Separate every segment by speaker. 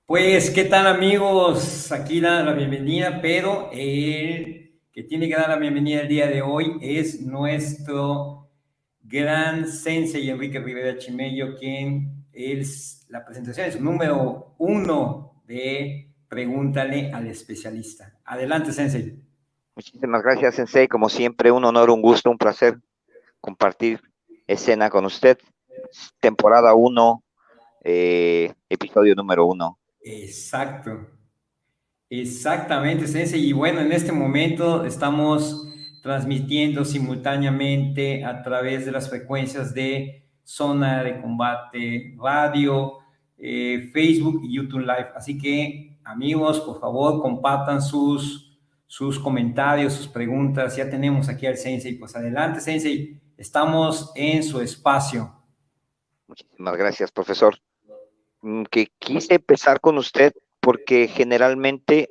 Speaker 1: Pues, ¿qué tal amigos? Aquí la bienvenida, pero el que tiene que dar la bienvenida el día de hoy es nuestro gran sensei Enrique Rivera Chimello, quien es la presentación es número uno de Pregúntale al especialista. Adelante, sensei.
Speaker 2: Muchísimas gracias, Sensei. Como siempre, un honor, un gusto, un placer compartir escena con usted. Temporada 1, episodio número 1.
Speaker 1: Exacto. Exactamente, Sensei. Y bueno, en este momento estamos transmitiendo simultáneamente a través de las frecuencias de Zona de Combate Radio, Facebook y YouTube Live. Así que, amigos, por favor, compartan sus comentarios, sus preguntas. Ya tenemos aquí al Sensei. Pues adelante, Sensei. Estamos en su espacio.
Speaker 2: Muchísimas gracias, profesor. Que quise empezar con usted porque generalmente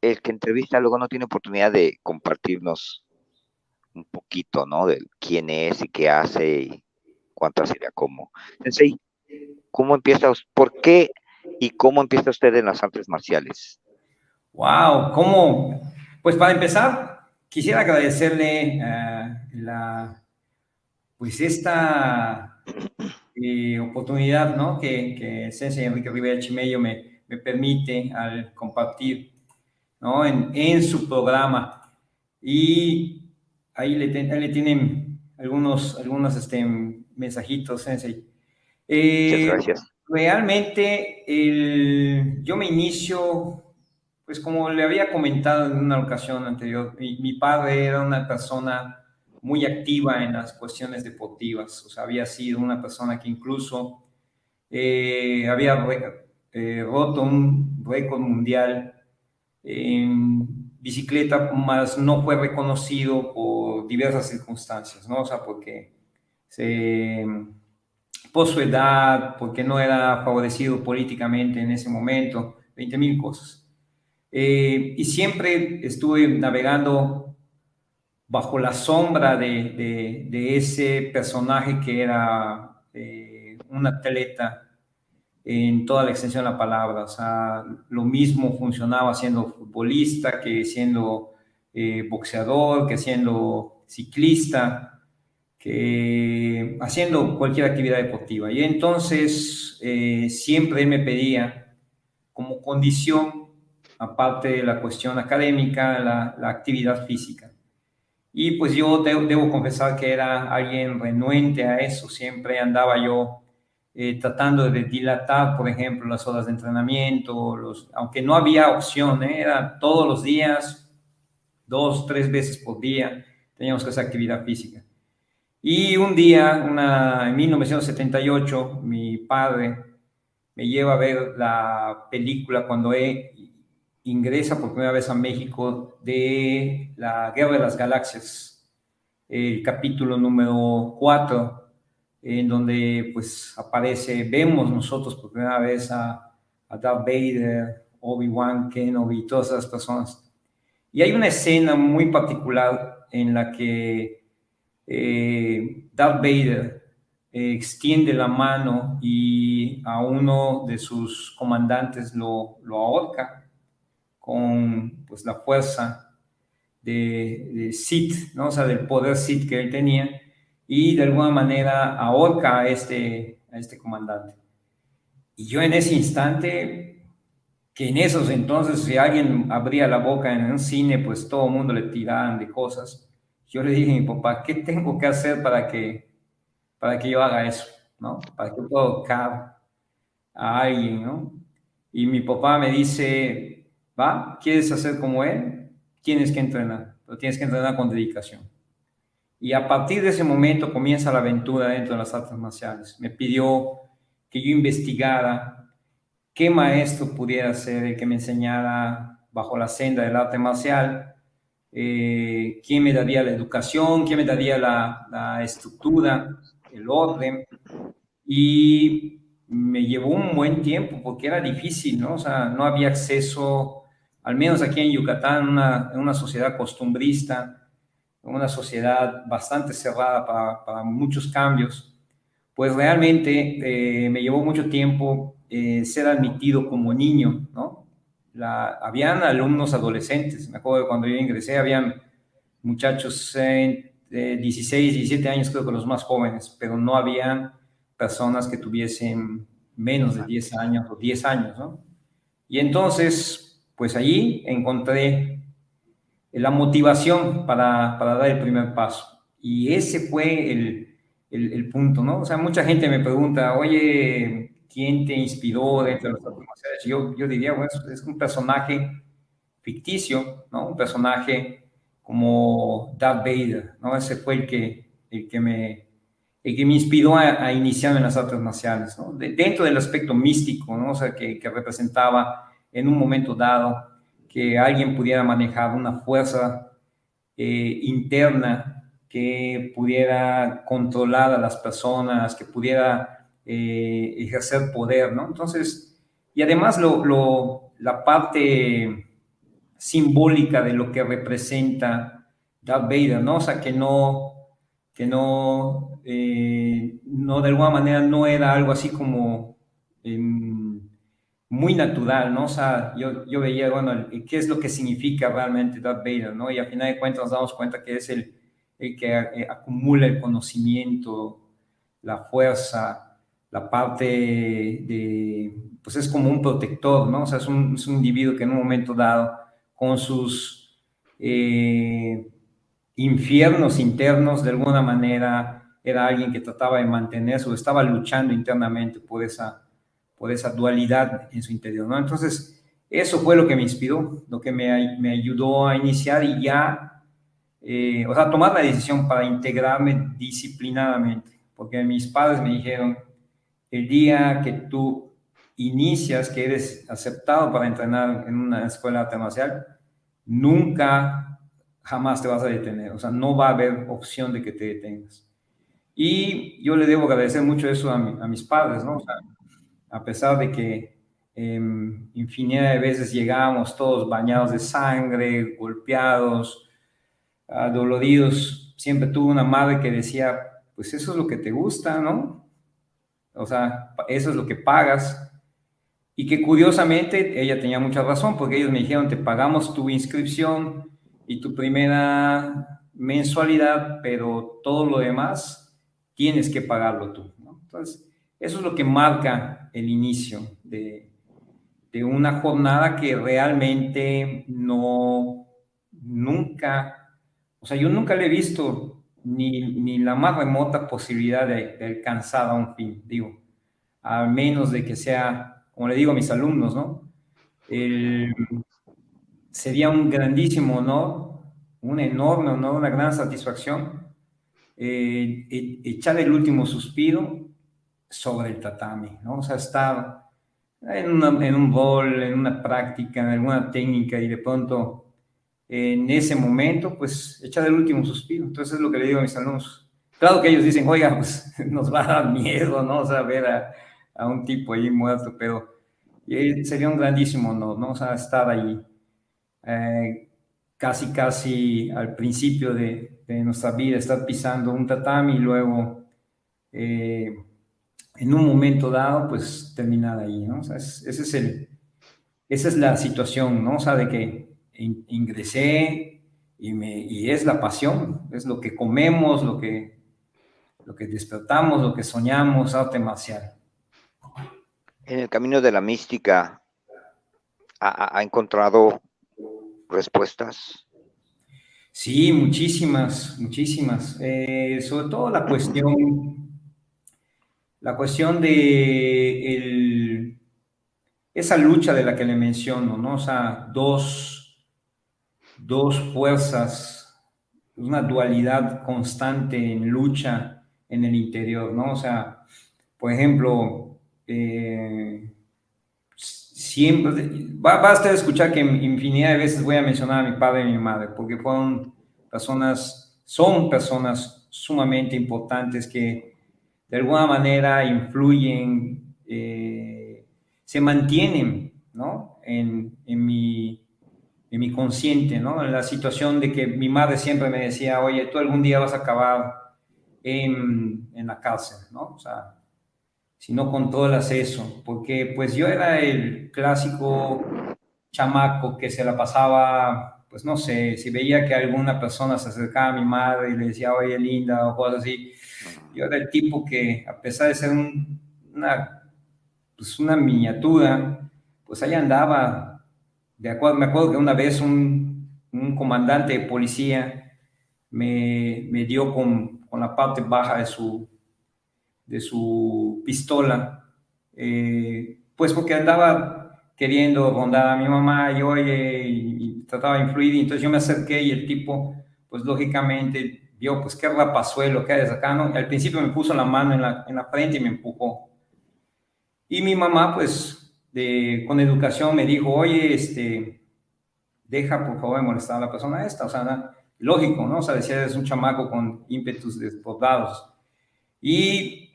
Speaker 2: el que entrevista luego no tiene oportunidad de compartirnos un poquito, ¿no? De quién es y qué hace y cuánto sería cómo. Sensei, ¿cómo empieza? ¿Por qué y cómo empieza usted en las artes marciales?
Speaker 1: Wow, ¿cómo? Pues para empezar, quisiera agradecerle pues esta oportunidad, ¿no? Que Sensei Enrique Rivera Chimello me permite al compartir, ¿no? En su programa. Y ahí le tienen algunos mensajitos, Sensei.
Speaker 2: Muchas
Speaker 1: Eh,
Speaker 2: gracias.
Speaker 1: Realmente yo me inicio, pues como le había comentado en una ocasión anterior, mi padre era una persona muy activa en las cuestiones deportivas, o sea, había sido una persona que incluso había roto un récord mundial en bicicleta, más no fue reconocido por diversas circunstancias, ¿no? O sea, porque se por su edad, porque no era favorecido políticamente en ese momento, 20,000 cosas. Y siempre estuve navegando bajo la sombra de ese personaje que era un atleta en toda la extensión de la palabra. O sea, lo mismo funcionaba siendo futbolista que siendo boxeador, que siendo ciclista, que haciendo cualquier actividad deportiva. Y entonces siempre me pedía como condición, aparte de la cuestión académica, la actividad física. Y pues yo debo confesar que era alguien renuente a eso, siempre andaba yo tratando de dilatar, por ejemplo, las horas de entrenamiento, aunque no había opción, era todos los días, 2, 3 veces por día, teníamos que hacer actividad física. Y un día, en 1978, mi padre me lleva a ver la película cuando ingresa por primera vez a México de la Guerra de las Galaxias, el capítulo número 4, en donde pues vemos nosotros por primera vez a Darth Vader, Obi-Wan Kenobi, todas esas personas. Y hay una escena muy particular en la que Darth Vader extiende la mano y a uno de sus comandantes lo ahorca con pues, la fuerza de Sith, ¿no? O sea, del poder Sith que él tenía, y de alguna manera ahorca a este comandante. Y yo en ese instante, que en esos entonces si alguien abría la boca en un cine, pues todo el mundo le tiraban de cosas. Yo le dije a mi papá, ¿qué tengo que hacer para que yo haga eso? ¿No? Para que pueda ahorcar a alguien, ¿no? Y mi papá me dice, va, ¿quieres hacer como él? Tienes que entrenar, pero tienes que entrenar con dedicación. Y a partir de ese momento comienza la aventura dentro de las artes marciales. Me pidió que yo investigara qué maestro pudiera ser el que me enseñara bajo la senda del arte marcial, quién me daría la educación, quién me daría la estructura, el orden. Y me llevó un buen tiempo porque era difícil, ¿no? O sea, no había acceso, al menos aquí en Yucatán, en una sociedad costumbrista, en una sociedad bastante cerrada para muchos cambios. Pues realmente me llevó mucho tiempo ser admitido como niño, ¿no? Habían alumnos adolescentes, me acuerdo que cuando yo ingresé habían muchachos de 16, 17 años, creo que los más jóvenes, pero no habían personas que tuviesen menos de 10 años o 10 años, ¿no? Y entonces, pues allí encontré la motivación para dar el primer paso. Y ese fue el punto, ¿no? O sea, mucha gente me pregunta, oye, ¿quién te inspiró dentro de los artes marciales? Yo diría, bueno, es un personaje ficticio, ¿no? Un personaje como Darth Vader, ¿no? Ese fue el que me inspiró a iniciar en las artes marciales, ¿no? Dentro del aspecto místico, ¿no? O sea, que representaba en un momento dado que alguien pudiera manejar una fuerza interna que pudiera controlar a las personas, que pudiera ejercer poder, ¿no? Entonces, y además la parte simbólica de lo que representa Darth Vader, ¿no? O sea, no, de alguna manera no era algo así como muy natural, ¿no? O sea, yo veía, bueno, qué es lo que significa realmente Darth Vader, ¿no? Y al final de cuentas nos damos cuenta que es el que acumula el conocimiento, la fuerza, la parte pues es como un protector, ¿no? O sea, es un individuo que en un momento dado, con sus infiernos internos, de alguna manera, era alguien que trataba de mantenerse o estaba luchando internamente por esa dualidad en su interior, ¿no? Entonces, eso fue lo que me inspiró, lo que me ayudó a iniciar y ya, o sea, tomar la decisión para integrarme disciplinadamente, porque mis padres me dijeron, el día que tú inicias, que eres aceptado para entrenar en una escuela de arte marcial, nunca, jamás te vas a detener, o sea, no va a haber opción de que te detengas. Y yo le debo agradecer mucho eso a mis padres, ¿no? O sea, a pesar de que infinidad de veces llegábamos todos bañados de sangre, golpeados, doloridos, siempre tuve una madre que decía, pues eso es lo que te gusta, ¿no? O sea, eso es lo que pagas. Y que curiosamente ella tenía mucha razón, porque ellos me dijeron, te pagamos tu inscripción y tu primera mensualidad, pero todo lo demás tienes que pagarlo tú, ¿no? Entonces, eso es lo que marca el inicio de una jornada que realmente nunca, o sea, yo nunca le he visto ni la más remota posibilidad de alcanzar a un fin, digo, a menos de que sea, como le digo a mis alumnos, ¿no? Sería un grandísimo honor, un enorme honor, una gran satisfacción, echar el último suspiro sobre el tatami, ¿no? O sea, estar en un bowl, en una práctica, en alguna técnica y de pronto en ese momento, pues echar el último suspiro. Entonces es lo que le digo a mis alumnos. Claro que ellos dicen, oiga, pues nos va a dar miedo, ¿no? O sea, ver a un tipo ahí muerto, pero sería un grandísimo honor, ¿no? O sea, estar ahí casi al principio de nuestra vida, estar pisando un tatami y luego en un momento dado, pues terminar ahí, ¿no? O sea, esa es la situación, ¿no? O sea, de que ingresé y es la pasión, es lo que comemos, lo que despertamos, lo que soñamos, arte marcial.
Speaker 2: En el camino de la mística, ¿ha encontrado respuestas?
Speaker 1: Sí, muchísimas, muchísimas. Sobre todo la cuestión de esa lucha de la que le menciono, ¿no? O sea, dos fuerzas, una dualidad constante en lucha en el interior, ¿no? O sea, por ejemplo, siempre, basta escuchar que infinidad de veces voy a mencionar a mi padre y a mi madre, porque son personas sumamente importantes que de alguna manera influyen, se mantienen, ¿no? En mi consciente, ¿no? En la situación de que mi madre siempre me decía, oye, tú algún día vas a acabar en la cárcel, ¿no? O sea, sino controlas eso, porque pues yo era el clásico chamaco que se la pasaba, pues no sé, si veía que alguna persona se acercaba a mi madre y le decía, oye, linda, o cosas así, yo era el tipo que, a pesar de ser pues una miniatura, pues ahí andaba. Me acuerdo que una vez un comandante de policía me dio con la parte baja de su pistola, pues porque andaba queriendo rondar a mi mamá y oye, y trataba de influir, y entonces yo me acerqué y el tipo, pues lógicamente vio, pues qué rapazuelo que hay de acá, ¿no? Al principio me puso la mano en la frente y me empujó. Y mi mamá, pues, con educación me dijo, oye, deja por favor de molestar a la persona esta, o sea, lógico, ¿no? O sea, decía, es un chamaco con ímpetus desbordados. Y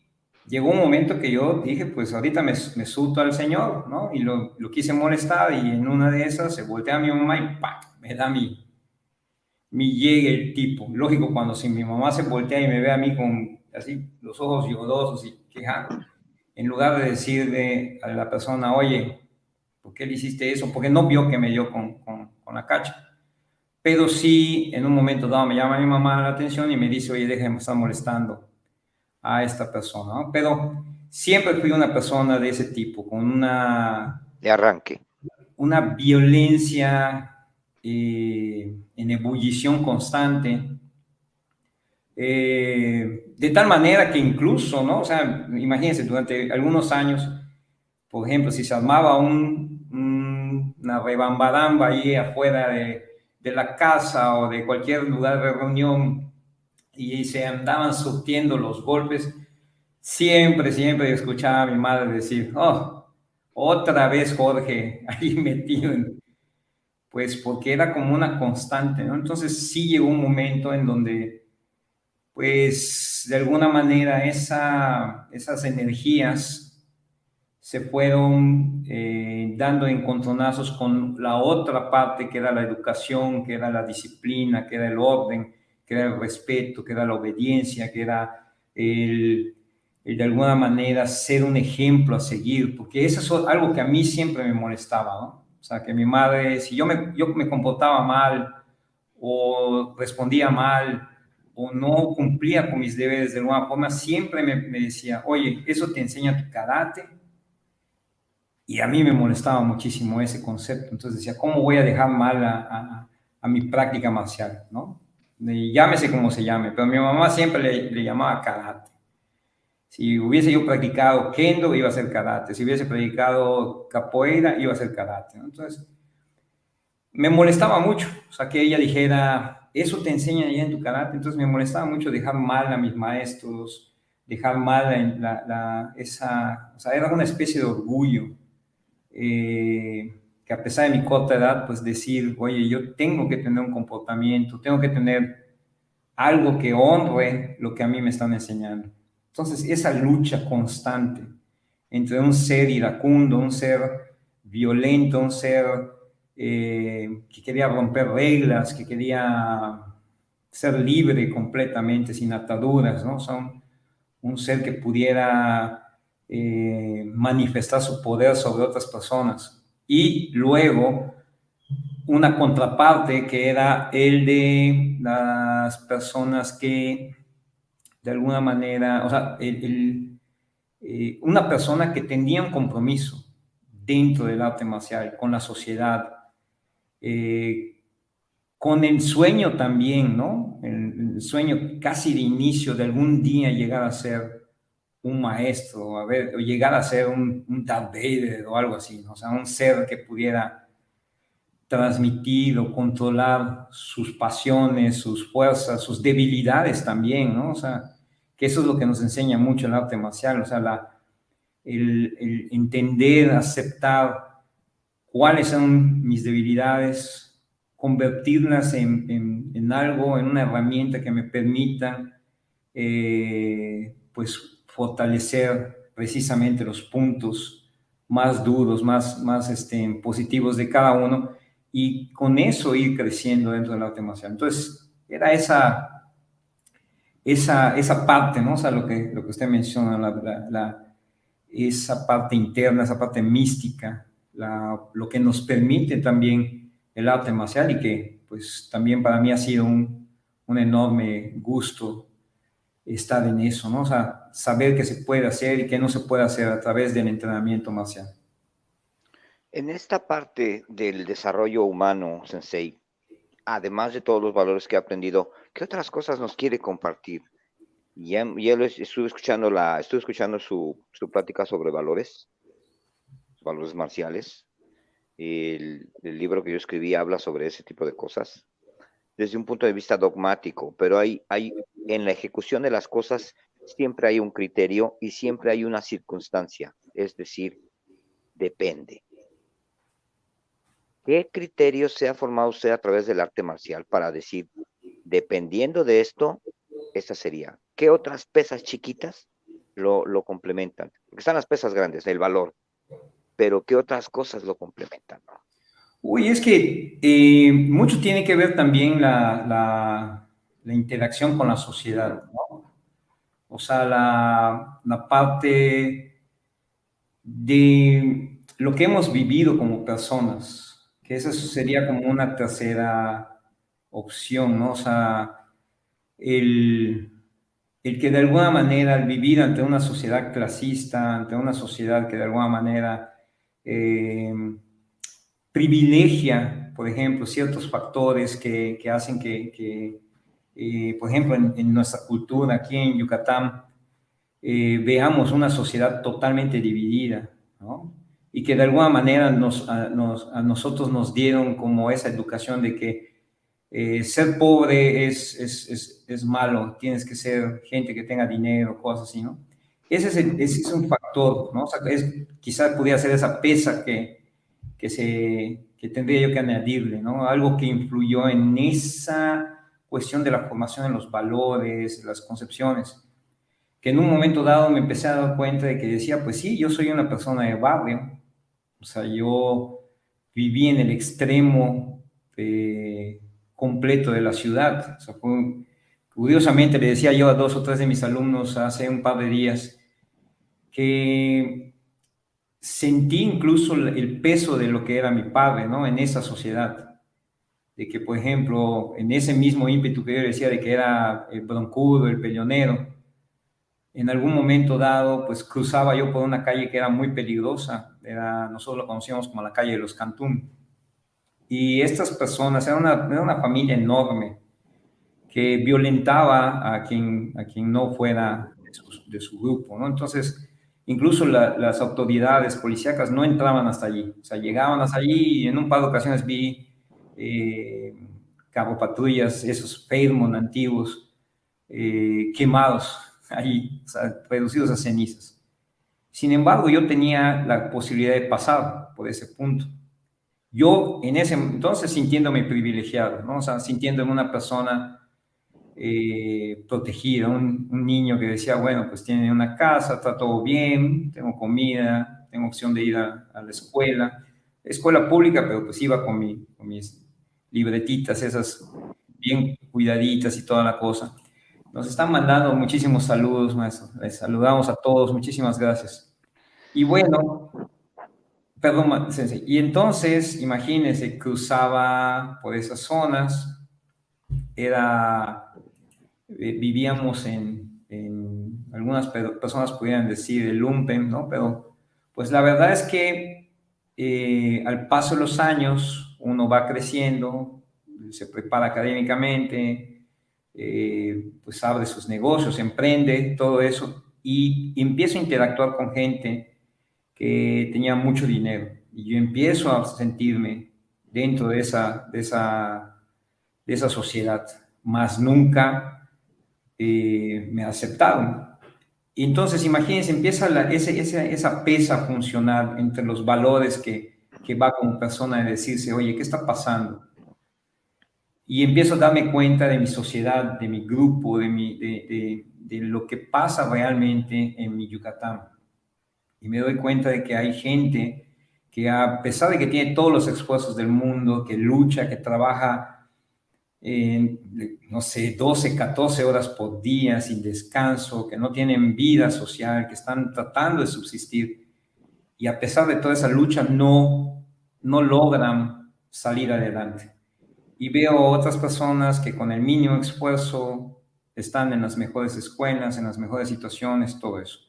Speaker 1: llegó un momento que yo dije, pues ahorita me surto al señor, ¿no? Y lo quise molestar y en una de esas se voltea a mi mamá y ¡pac! Me da mi llegue el tipo. Lógico, cuando si mi mamá se voltea y me ve a mí con así los ojos llorosos y quejando, en lugar de decirle a la persona, oye, ¿por qué le hiciste eso? Porque no vio que me dio con la cacha. Pero sí, en un momento dado me llama mi mamá la atención y me dice, oye, déjame estar molestando a esta persona, ¿no? Pero siempre fui una persona de ese tipo, con
Speaker 2: De arranque.
Speaker 1: una violencia en ebullición constante, de tal manera que incluso, ¿no? O sea, imagínense, durante algunos años, por ejemplo, si se armaba una rebambaramba ahí afuera de la casa o de cualquier lugar de reunión y se andaban surtiendo los golpes, siempre escuchaba a mi madre decir, oh, otra vez Jorge ahí metido pues porque era como una constante, ¿no? Entonces sí llegó un momento en donde, pues, de alguna manera esas energías se fueron dando encontronazos con la otra parte que era la educación, que era la disciplina, que era el orden, que era el respeto, que era la obediencia, que era el de alguna manera ser un ejemplo a seguir, porque eso es algo que a mí siempre me molestaba, ¿no? O sea, que mi madre, si yo me comportaba mal o respondía mal o no cumplía con mis deberes de alguna forma, siempre me decía, oye, eso te enseña tu carácter, y a mí me molestaba muchísimo ese concepto. Entonces decía, ¿cómo voy a dejar mal a mi práctica marcial? ¿No? Y llámese como se llame, pero mi mamá siempre le llamaba karate. Si hubiese yo practicado kendo, iba a ser karate. Si hubiese practicado capoeira, iba a ser karate, ¿no? Entonces, me molestaba mucho. O sea, que ella dijera, eso te enseña ya en tu karate. Entonces, me molestaba mucho dejar mal a mis maestros, dejar mal o sea, era una especie de orgullo que a pesar de mi corta edad, pues decir, oye, yo tengo que tener un comportamiento, tengo que tener algo que honre lo que a mí me están enseñando. Entonces, esa lucha constante entre un ser iracundo, un ser violento, un ser que quería romper reglas, que quería ser libre completamente, sin ataduras, ¿no? Son un ser que pudiera manifestar su poder sobre otras personas. Y luego una contraparte que era el de las personas que de alguna manera, o sea, una persona que tenía un compromiso dentro del arte marcial, con la sociedad, eh, con el sueño también, ¿no? El sueño casi de inicio de algún día llegar a ser un maestro, a ver, o llegar a ser un Darth Vader o algo así, ¿no? O sea, un ser que pudiera transmitir o controlar sus pasiones, sus fuerzas, sus debilidades también, ¿no? O sea, que eso es lo que nos enseña mucho el arte marcial, o sea, el entender, aceptar cuáles son mis debilidades, convertirlas en algo, en una herramienta que me permita, pues, fortalecer precisamente los puntos más duros, más positivos de cada uno, y con eso ir creciendo dentro del arte marcial. Entonces, era esa parte, ¿no? O sea, lo que usted menciona, esa parte interna, esa parte mística, lo que nos permite también el arte marcial y que pues también para mí ha sido un enorme gusto estar en eso, ¿no? O sea, saber qué se puede hacer y qué no se puede hacer a través del entrenamiento marcial.
Speaker 2: En esta parte del desarrollo humano, Sensei, además de todos los valores que ha aprendido, ¿qué otras cosas nos quiere compartir? Estuve escuchando su plática sobre valores marciales. El libro que yo escribí habla sobre ese tipo de cosas desde un punto de vista dogmático, pero en la ejecución de las cosas siempre hay un criterio y siempre hay una circunstancia, es decir, depende. ¿Qué criterio se ha formado usted a través del arte marcial para decir, dependiendo de esto, esta sería? ¿Qué otras pesas chiquitas lo complementan? Porque están las pesas grandes, el valor, pero ¿qué otras cosas lo complementan?
Speaker 1: Uy, es que mucho tiene que ver también la interacción con la sociedad, ¿no? O sea, la parte de lo que hemos vivido como personas, que esa sería como una tercera opción, ¿no? O sea, el, el que de alguna manera al vivir ante una sociedad clasista, ante una sociedad que de alguna manera eh, privilegia, por ejemplo, ciertos factores que hacen por ejemplo, en nuestra cultura aquí en Yucatán, veamos una sociedad totalmente dividida, ¿no? Y que de alguna manera a nosotros nos dieron como esa educación de que ser pobre es malo, tienes que ser gente que tenga dinero, cosas así, ¿no? Ese es un factor, ¿no? O sea, quizás pudiera ser esa pesa que tendría yo que añadirle, ¿no? Algo que influyó en esa cuestión de la formación de los valores, las concepciones, que en un momento dado me empecé a dar cuenta de que decía, pues sí, yo soy una persona de barrio, o sea, yo viví en el extremo completo de la ciudad. O sea, curiosamente le decía yo a 2 o 3 de mis alumnos hace un par de días que sentí incluso el peso de lo que era mi padre, ¿no? En esa sociedad. De que, por ejemplo, en ese mismo ímpetu que yo decía de que era el broncudo, el peleonero, en algún momento dado, pues cruzaba yo por una calle que era muy peligrosa, nosotros lo conocíamos como la calle de los Cantún, y estas personas, era una familia enorme que violentaba a quien no fuera de su grupo, ¿no? Entonces, incluso las autoridades policíacas no entraban hasta allí, o sea, llegaban hasta allí y en un par de ocasiones vi eh, patrullas, esos Fairmont antiguos, quemados ahí, o sea, reducidos a cenizas. Sin embargo, yo tenía la posibilidad de pasar por ese punto. Yo en ese entonces sintiéndome privilegiado, ¿no? O sea, sintiéndome una persona protegida, un niño que decía, bueno, pues tiene una casa, está todo bien, tengo comida, tengo opción de ir a la escuela pública, pero pues iba con mis libretitas, esas bien cuidaditas y toda la cosa. Nos están mandando muchísimos saludos, maestro. Les saludamos a todos, muchísimas gracias. Y bueno, perdón, sensei. Y entonces, imagínense, cruzaba por esas zonas, vivíamos algunas personas pudieran decir el lumpen, ¿no? Pero pues la verdad es que al paso de los años uno va creciendo, se prepara académicamente, pues abre sus negocios, emprende, todo eso, y empiezo a interactuar con gente que tenía mucho dinero. Y yo empiezo a sentirme dentro de esa sociedad, más nunca me aceptaron. Y entonces, imagínense, empieza esa pesa a funcionar entre los valores que va como persona de decirse, oye, ¿qué está pasando? Y empiezo a darme cuenta de mi sociedad, de mi grupo, de lo que pasa realmente en mi Yucatán. Y me doy cuenta de que hay gente que a pesar de que tiene todos los esfuerzos del mundo, que lucha, que trabaja no sé, 12, 14 horas por día sin descanso, que no tienen vida social, que están tratando de subsistir y a pesar de toda esa lucha no logran salir adelante. Y veo otras personas que con el mínimo esfuerzo están en las mejores escuelas, en las mejores situaciones, todo eso.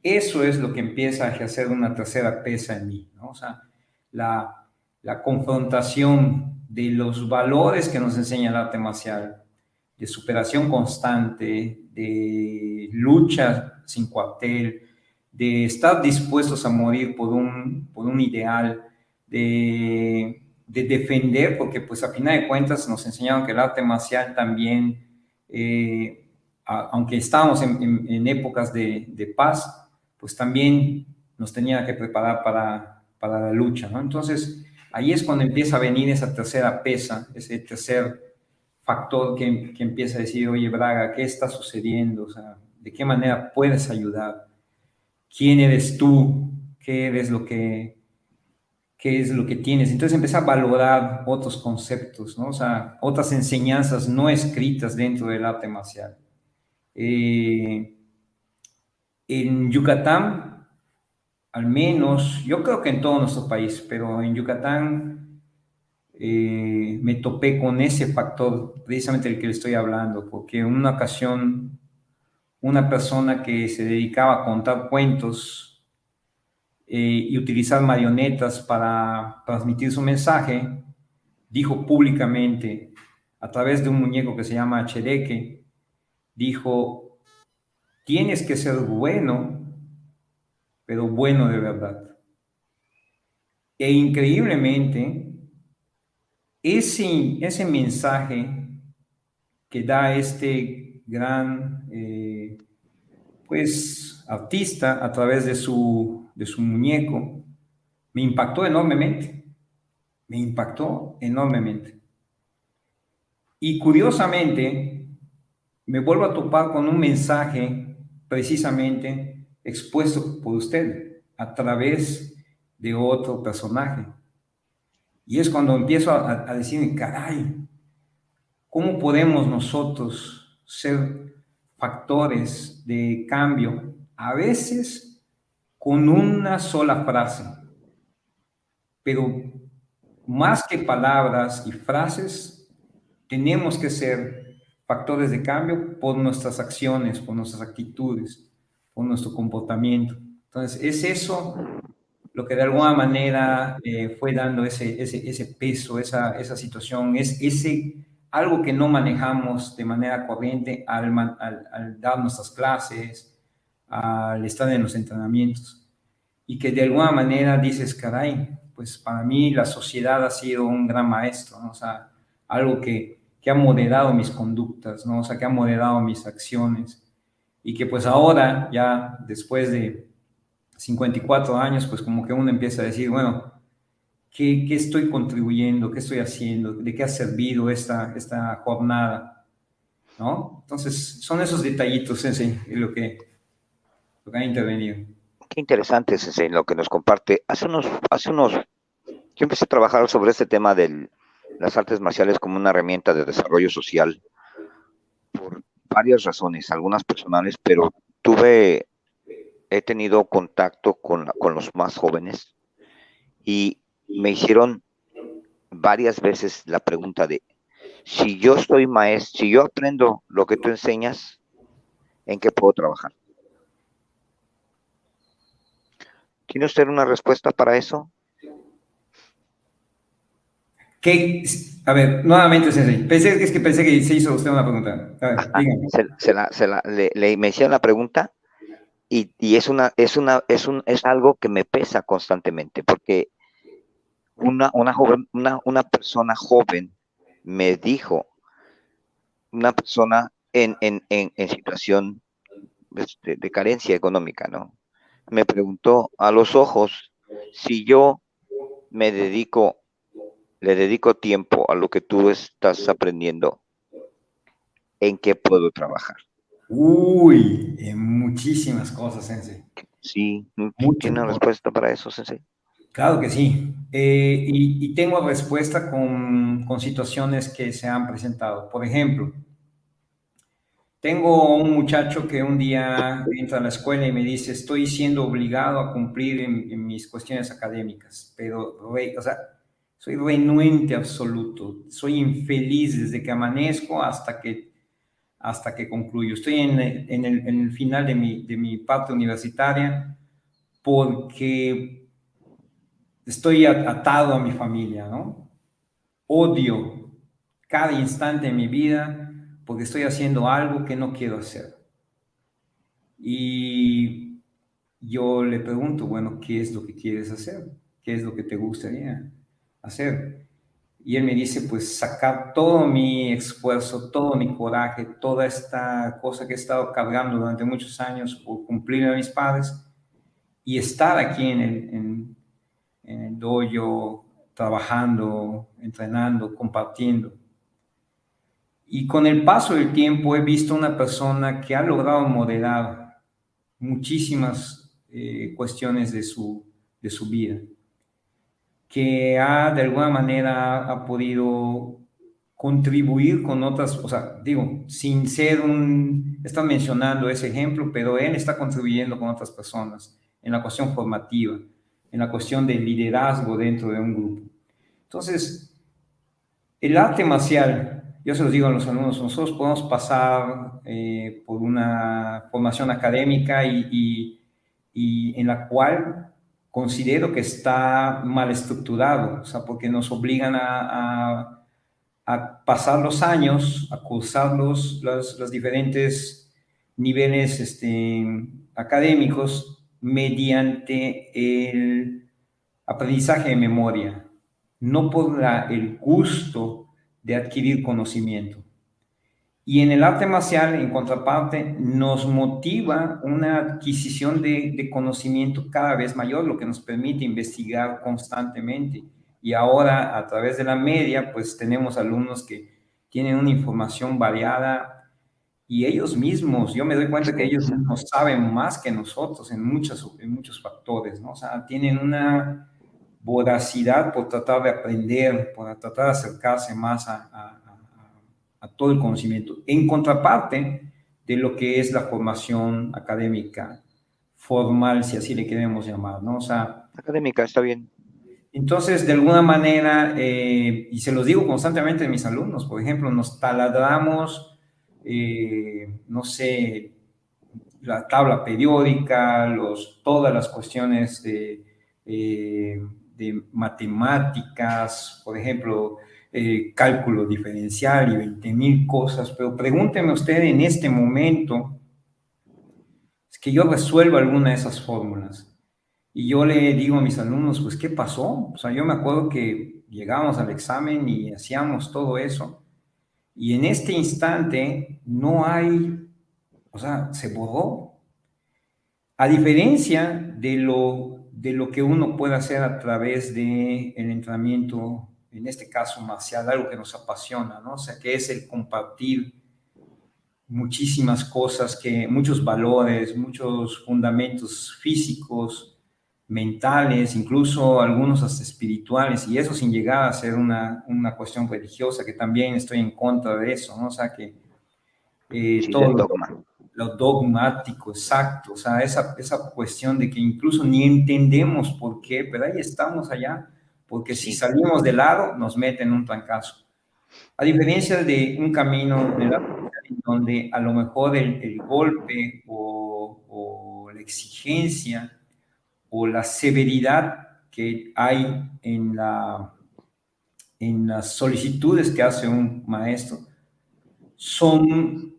Speaker 1: Eso es lo que empieza a ejercer una tercera pesa en mí, ¿no? O sea, la confrontación de los valores que nos enseña el arte marcial, de superación constante, de lucha sin cuartel, de estar dispuestos a morir por un ideal, de defender, porque pues a final de cuentas nos enseñaron que el arte marcial también, aunque estábamos en épocas de paz, pues también nos tenía que preparar para la lucha, ¿no? Entonces, ahí es cuando empieza a venir esa tercera pesa, ese tercer factor que empieza a decir, oye, Braga, ¿qué está sucediendo? O sea, ¿de qué manera puedes ayudar? ¿Quién eres tú? ¿Qué eres qué es lo que tienes? Entonces empieza a valorar otros conceptos, ¿no? O sea, otras enseñanzas no escritas dentro del arte marcial. En Yucatán, al menos, yo creo que en todo nuestro país, pero en Yucatán me topé con ese factor, precisamente el que le estoy hablando, porque en una ocasión una persona que se dedicaba a contar cuentos y utilizar marionetas para transmitir su mensaje, dijo públicamente, a través de un muñeco que se llama Chereque, dijo, tienes que ser bueno, pero bueno de verdad. E increíblemente, ese mensaje que da este gran pues, artista a través de su muñeco, me impactó enormemente, me impactó enormemente. Y curiosamente, me vuelvo a topar con un mensaje precisamente expuesto por usted a través de otro personaje. Y es cuando empiezo a decir, caray, ¿cómo podemos nosotros ser factores de cambio? A veces con una sola frase, pero más que palabras y frases, tenemos que ser factores de cambio por nuestras acciones, por nuestras actitudes, por nuestro comportamiento. Entonces, es eso lo que de alguna manera fue dando ese peso, esa situación, es ese algo que no manejamos de manera corriente al dar nuestras clases, al estar en los entrenamientos, y que de alguna manera dices, caray, pues para mí la sociedad ha sido un gran maestro, ¿no? O sea, algo que ha moderado mis conductas, ¿no? O sea, que ha moderado mis acciones, y que pues ahora, ya después de 54 años, pues como que uno empieza a decir, bueno, ¿qué estoy contribuyendo? ¿Qué estoy haciendo? ¿De qué ha servido esta jornada? ¿No? Entonces, son esos detallitos, Sensei, lo que ha intervenido.
Speaker 2: Qué interesante, Sensei, lo que nos comparte. Yo empecé a trabajar sobre este tema de las artes marciales como una herramienta de desarrollo social por varias razones, algunas personales, pero he tenido contacto con los más jóvenes y me hicieron varias veces la pregunta de, si yo soy maestro, si yo aprendo lo que tú enseñas, ¿en qué puedo trabajar? ¿Tiene usted una respuesta para eso?
Speaker 1: A ver, nuevamente, Sensei. Pensé que se hizo usted una pregunta. A ver,
Speaker 2: Ajá,
Speaker 1: dígame.
Speaker 2: me hicieron la pregunta y es algo que me pesa constantemente, porque una persona joven me dijo, una persona en situación de carencia económica, ¿no? Me preguntó a los ojos si yo me le dedico tiempo a lo que tú estás aprendiendo, ¿en qué puedo trabajar?
Speaker 1: Uy, en muchísimas cosas, Sensei.
Speaker 2: Sí,
Speaker 1: Muchas
Speaker 2: ¿tiene una
Speaker 1: cosas.
Speaker 2: respuesta para eso, Sensei?
Speaker 1: Claro que sí. Y tengo respuesta con situaciones que se han presentado. Por ejemplo, tengo un muchacho que un día entra a la escuela y me dice, estoy siendo obligado a cumplir en mis cuestiones académicas, pero, o sea, soy renuente absoluto, soy infeliz desde que amanezco hasta que concluyo. Estoy en el final de mi parte universitaria porque estoy atado a mi familia, ¿no? Odio cada instante de mi vida porque estoy haciendo algo que no quiero hacer. Y yo le pregunto, bueno, ¿qué es lo que quieres hacer? ¿Qué es lo que te gustaría hacer? Y él me dice, pues sacar todo mi esfuerzo, todo mi coraje, toda esta cosa que he estado cargando durante muchos años por cumplir a mis padres y estar aquí en el dojo, trabajando, entrenando, compartiendo. Y con el paso del tiempo he visto una persona que ha logrado moderar muchísimas cuestiones de su vida, que ha de alguna manera ha podido contribuir con otras, o sea, digo, sin ser están mencionando ese ejemplo, pero él está contribuyendo con otras personas en la cuestión formativa, en la cuestión de liderazgo dentro de un grupo. Entonces, el arte marcial, yo se los digo a los alumnos, nosotros podemos pasar por una formación académica y en la cual considero que está mal estructurado, o sea, porque nos obligan a pasar los años, a cursar los diferentes niveles académicos mediante el aprendizaje de memoria, no por el gusto de adquirir conocimiento. Y en el arte marcial, en contraparte, nos motiva una adquisición de conocimiento cada vez mayor, lo que nos permite investigar constantemente. Y ahora, a través de la media, pues tenemos alumnos que tienen una información variada y ellos mismos, yo me doy cuenta que ellos mismos saben más que nosotros en muchos factores, ¿no? O sea, tienen una voracidad por tratar de aprender, por tratar de acercarse más a todo el conocimiento, en contraparte de lo que es la formación académica formal, si así le queremos llamar, ¿no? O sea,
Speaker 2: Académica, está bien.
Speaker 1: entonces, de alguna manera, y se los digo constantemente a mis alumnos, por ejemplo, nos taladramos, no sé, la tabla periódica, todas las cuestiones de matemáticas, por ejemplo, cálculo diferencial y 20,000 cosas, pero pregúnteme usted en este momento, es que yo resuelvo alguna de esas fórmulas. Y yo le digo a mis alumnos, pues, ¿qué pasó? O sea, yo me acuerdo que llegábamos al examen y hacíamos todo eso, y en este instante no hay, o sea, se borró. A diferencia de lo que uno puede hacer a través del entrenamiento, en este caso marcial, algo que nos apasiona, ¿no? O sea, que es el compartir muchísimas cosas, muchos valores, muchos fundamentos físicos, mentales, incluso algunos hasta espirituales, y eso sin llegar a ser una cuestión religiosa, que también estoy en contra de eso, ¿no? O sea, que
Speaker 2: Sí,
Speaker 1: todo
Speaker 2: del dogma.
Speaker 1: lo dogmático, exacto, o sea, esa cuestión de que incluso ni entendemos por qué, pero ahí estamos allá, porque si
Speaker 2: Sí,
Speaker 1: salimos de lado nos meten un trancazo. A diferencia de un camino de la en donde a lo mejor el golpe o la exigencia o la severidad que hay en las solicitudes que hace un maestro son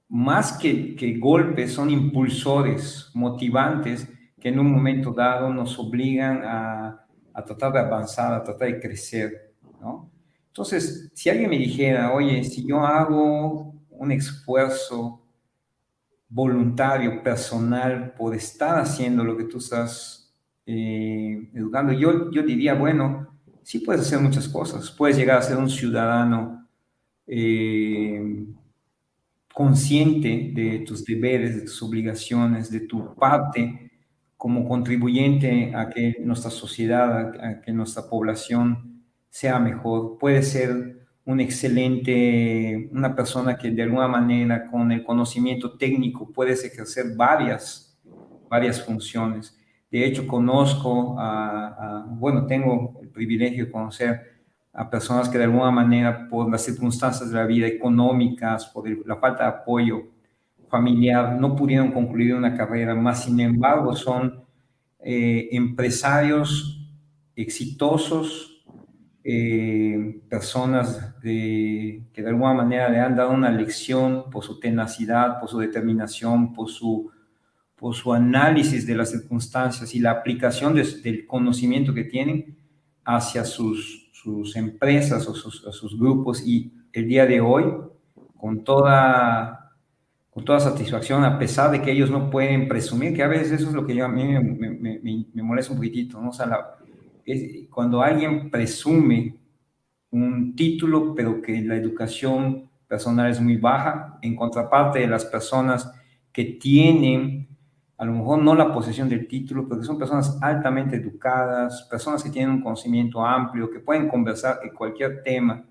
Speaker 1: más que golpes, son impulsores, motivantes que en un momento dado nos obligan a tratar de avanzar, a tratar de crecer, ¿no? Entonces, si alguien me dijera, oye, si yo hago un esfuerzo voluntario, personal, por estar haciendo lo que tú estás educando, yo diría, bueno, sí puedes hacer muchas cosas, puedes llegar a ser un ciudadano eh, consciente de tus deberes, de tus obligaciones, de tu parte como contribuyente a que nuestra sociedad, a que nuestra población sea mejor. Puede ser una persona que de alguna manera con el conocimiento técnico puedes ejercer varias funciones. De hecho, bueno, tengo el privilegio de conocer a personas que de alguna manera por las circunstancias de la vida económicas, la falta de apoyo familiar, no pudieron concluir una carrera, más sin embargo son empresarios exitosos, personas que de alguna manera le han dado una lección por su tenacidad, por su determinación, por su análisis de las circunstancias y la aplicación del conocimiento que tienen hacia sus empresas o a sus grupos. Y el día de hoy, con toda satisfacción, a pesar de que ellos no pueden presumir, que a veces eso es lo que a mí me molesta un poquitito, ¿no? O sea, cuando alguien presume un título, pero que la educación personal es muy baja, en contraparte de las personas que tienen, a lo mejor no la posesión del título, pero que son personas altamente educadas, personas que tienen un conocimiento amplio, que pueden conversar en cualquier tema,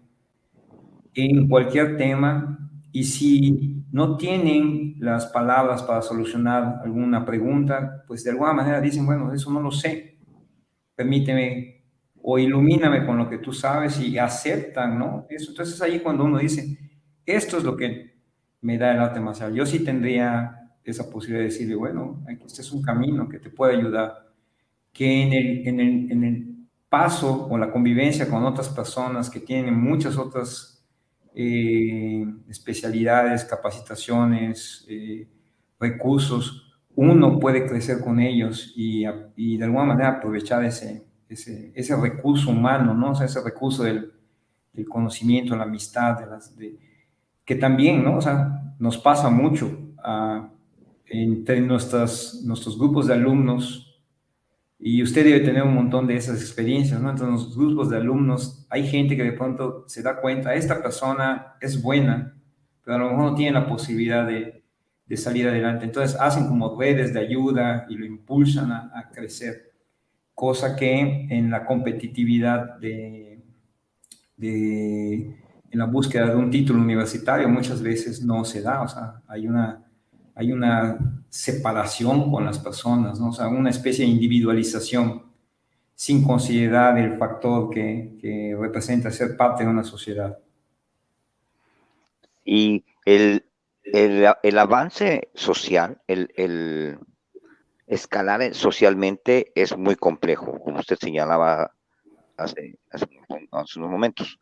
Speaker 1: y si no tienen las palabras para solucionar alguna pregunta, pues de alguna manera dicen, bueno, eso no lo sé, permíteme o ilumíname con lo que tú sabes, y aceptan, ¿no? Eso, entonces ahí cuando uno dice, esto es lo que me da el arte marcial. Yo sí tendría esa posibilidad de decirle, bueno, este es un camino que te puede ayudar, que en el paso o la convivencia con otras personas que tienen muchas otras especialidades, capacitaciones, recursos, uno puede crecer con ellos y de alguna manera aprovechar ese recurso humano, ¿no? O sea, ese recurso del conocimiento, la amistad, que también, ¿no? O sea, nos pasa mucho entre nuestros grupos de alumnos, y usted debe tener un montón de esas experiencias, ¿no? Entonces, los grupos de alumnos, hay gente que de pronto se da cuenta, esta persona es buena, pero a lo mejor no tiene la posibilidad de salir adelante. Entonces, hacen como redes de ayuda y lo impulsan a crecer, cosa que en la competitividad en la búsqueda de un título universitario muchas veces no se da. O sea, hay una separación con las personas, ¿no? O sea, una especie de individualización sin considerar el factor que representa ser parte de una sociedad.
Speaker 2: Y el avance social, el escalar socialmente es muy complejo, como usted señalaba hace unos momentos.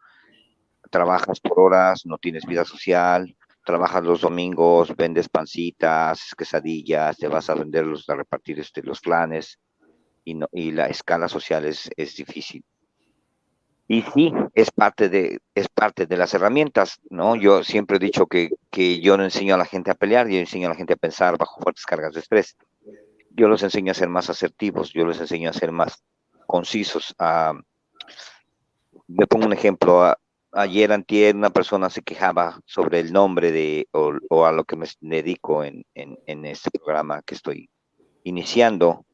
Speaker 2: Trabajas por horas, no tienes vida social, trabajas los domingos, vendes pancitas, quesadillas, te vas a venderlos, a repartir los flanes, y la escala social es difícil. Y sí, es parte de las herramientas, ¿no? Yo siempre he dicho que yo no enseño a la gente a pelear, yo enseño a la gente a pensar bajo fuertes cargas de estrés. Yo los enseño a ser más asertivos, yo les enseño a ser más concisos. Me pongo un ejemplo. Ayer antier una persona se quejaba sobre el nombre o a lo que me dedico en este programa que estoy iniciando,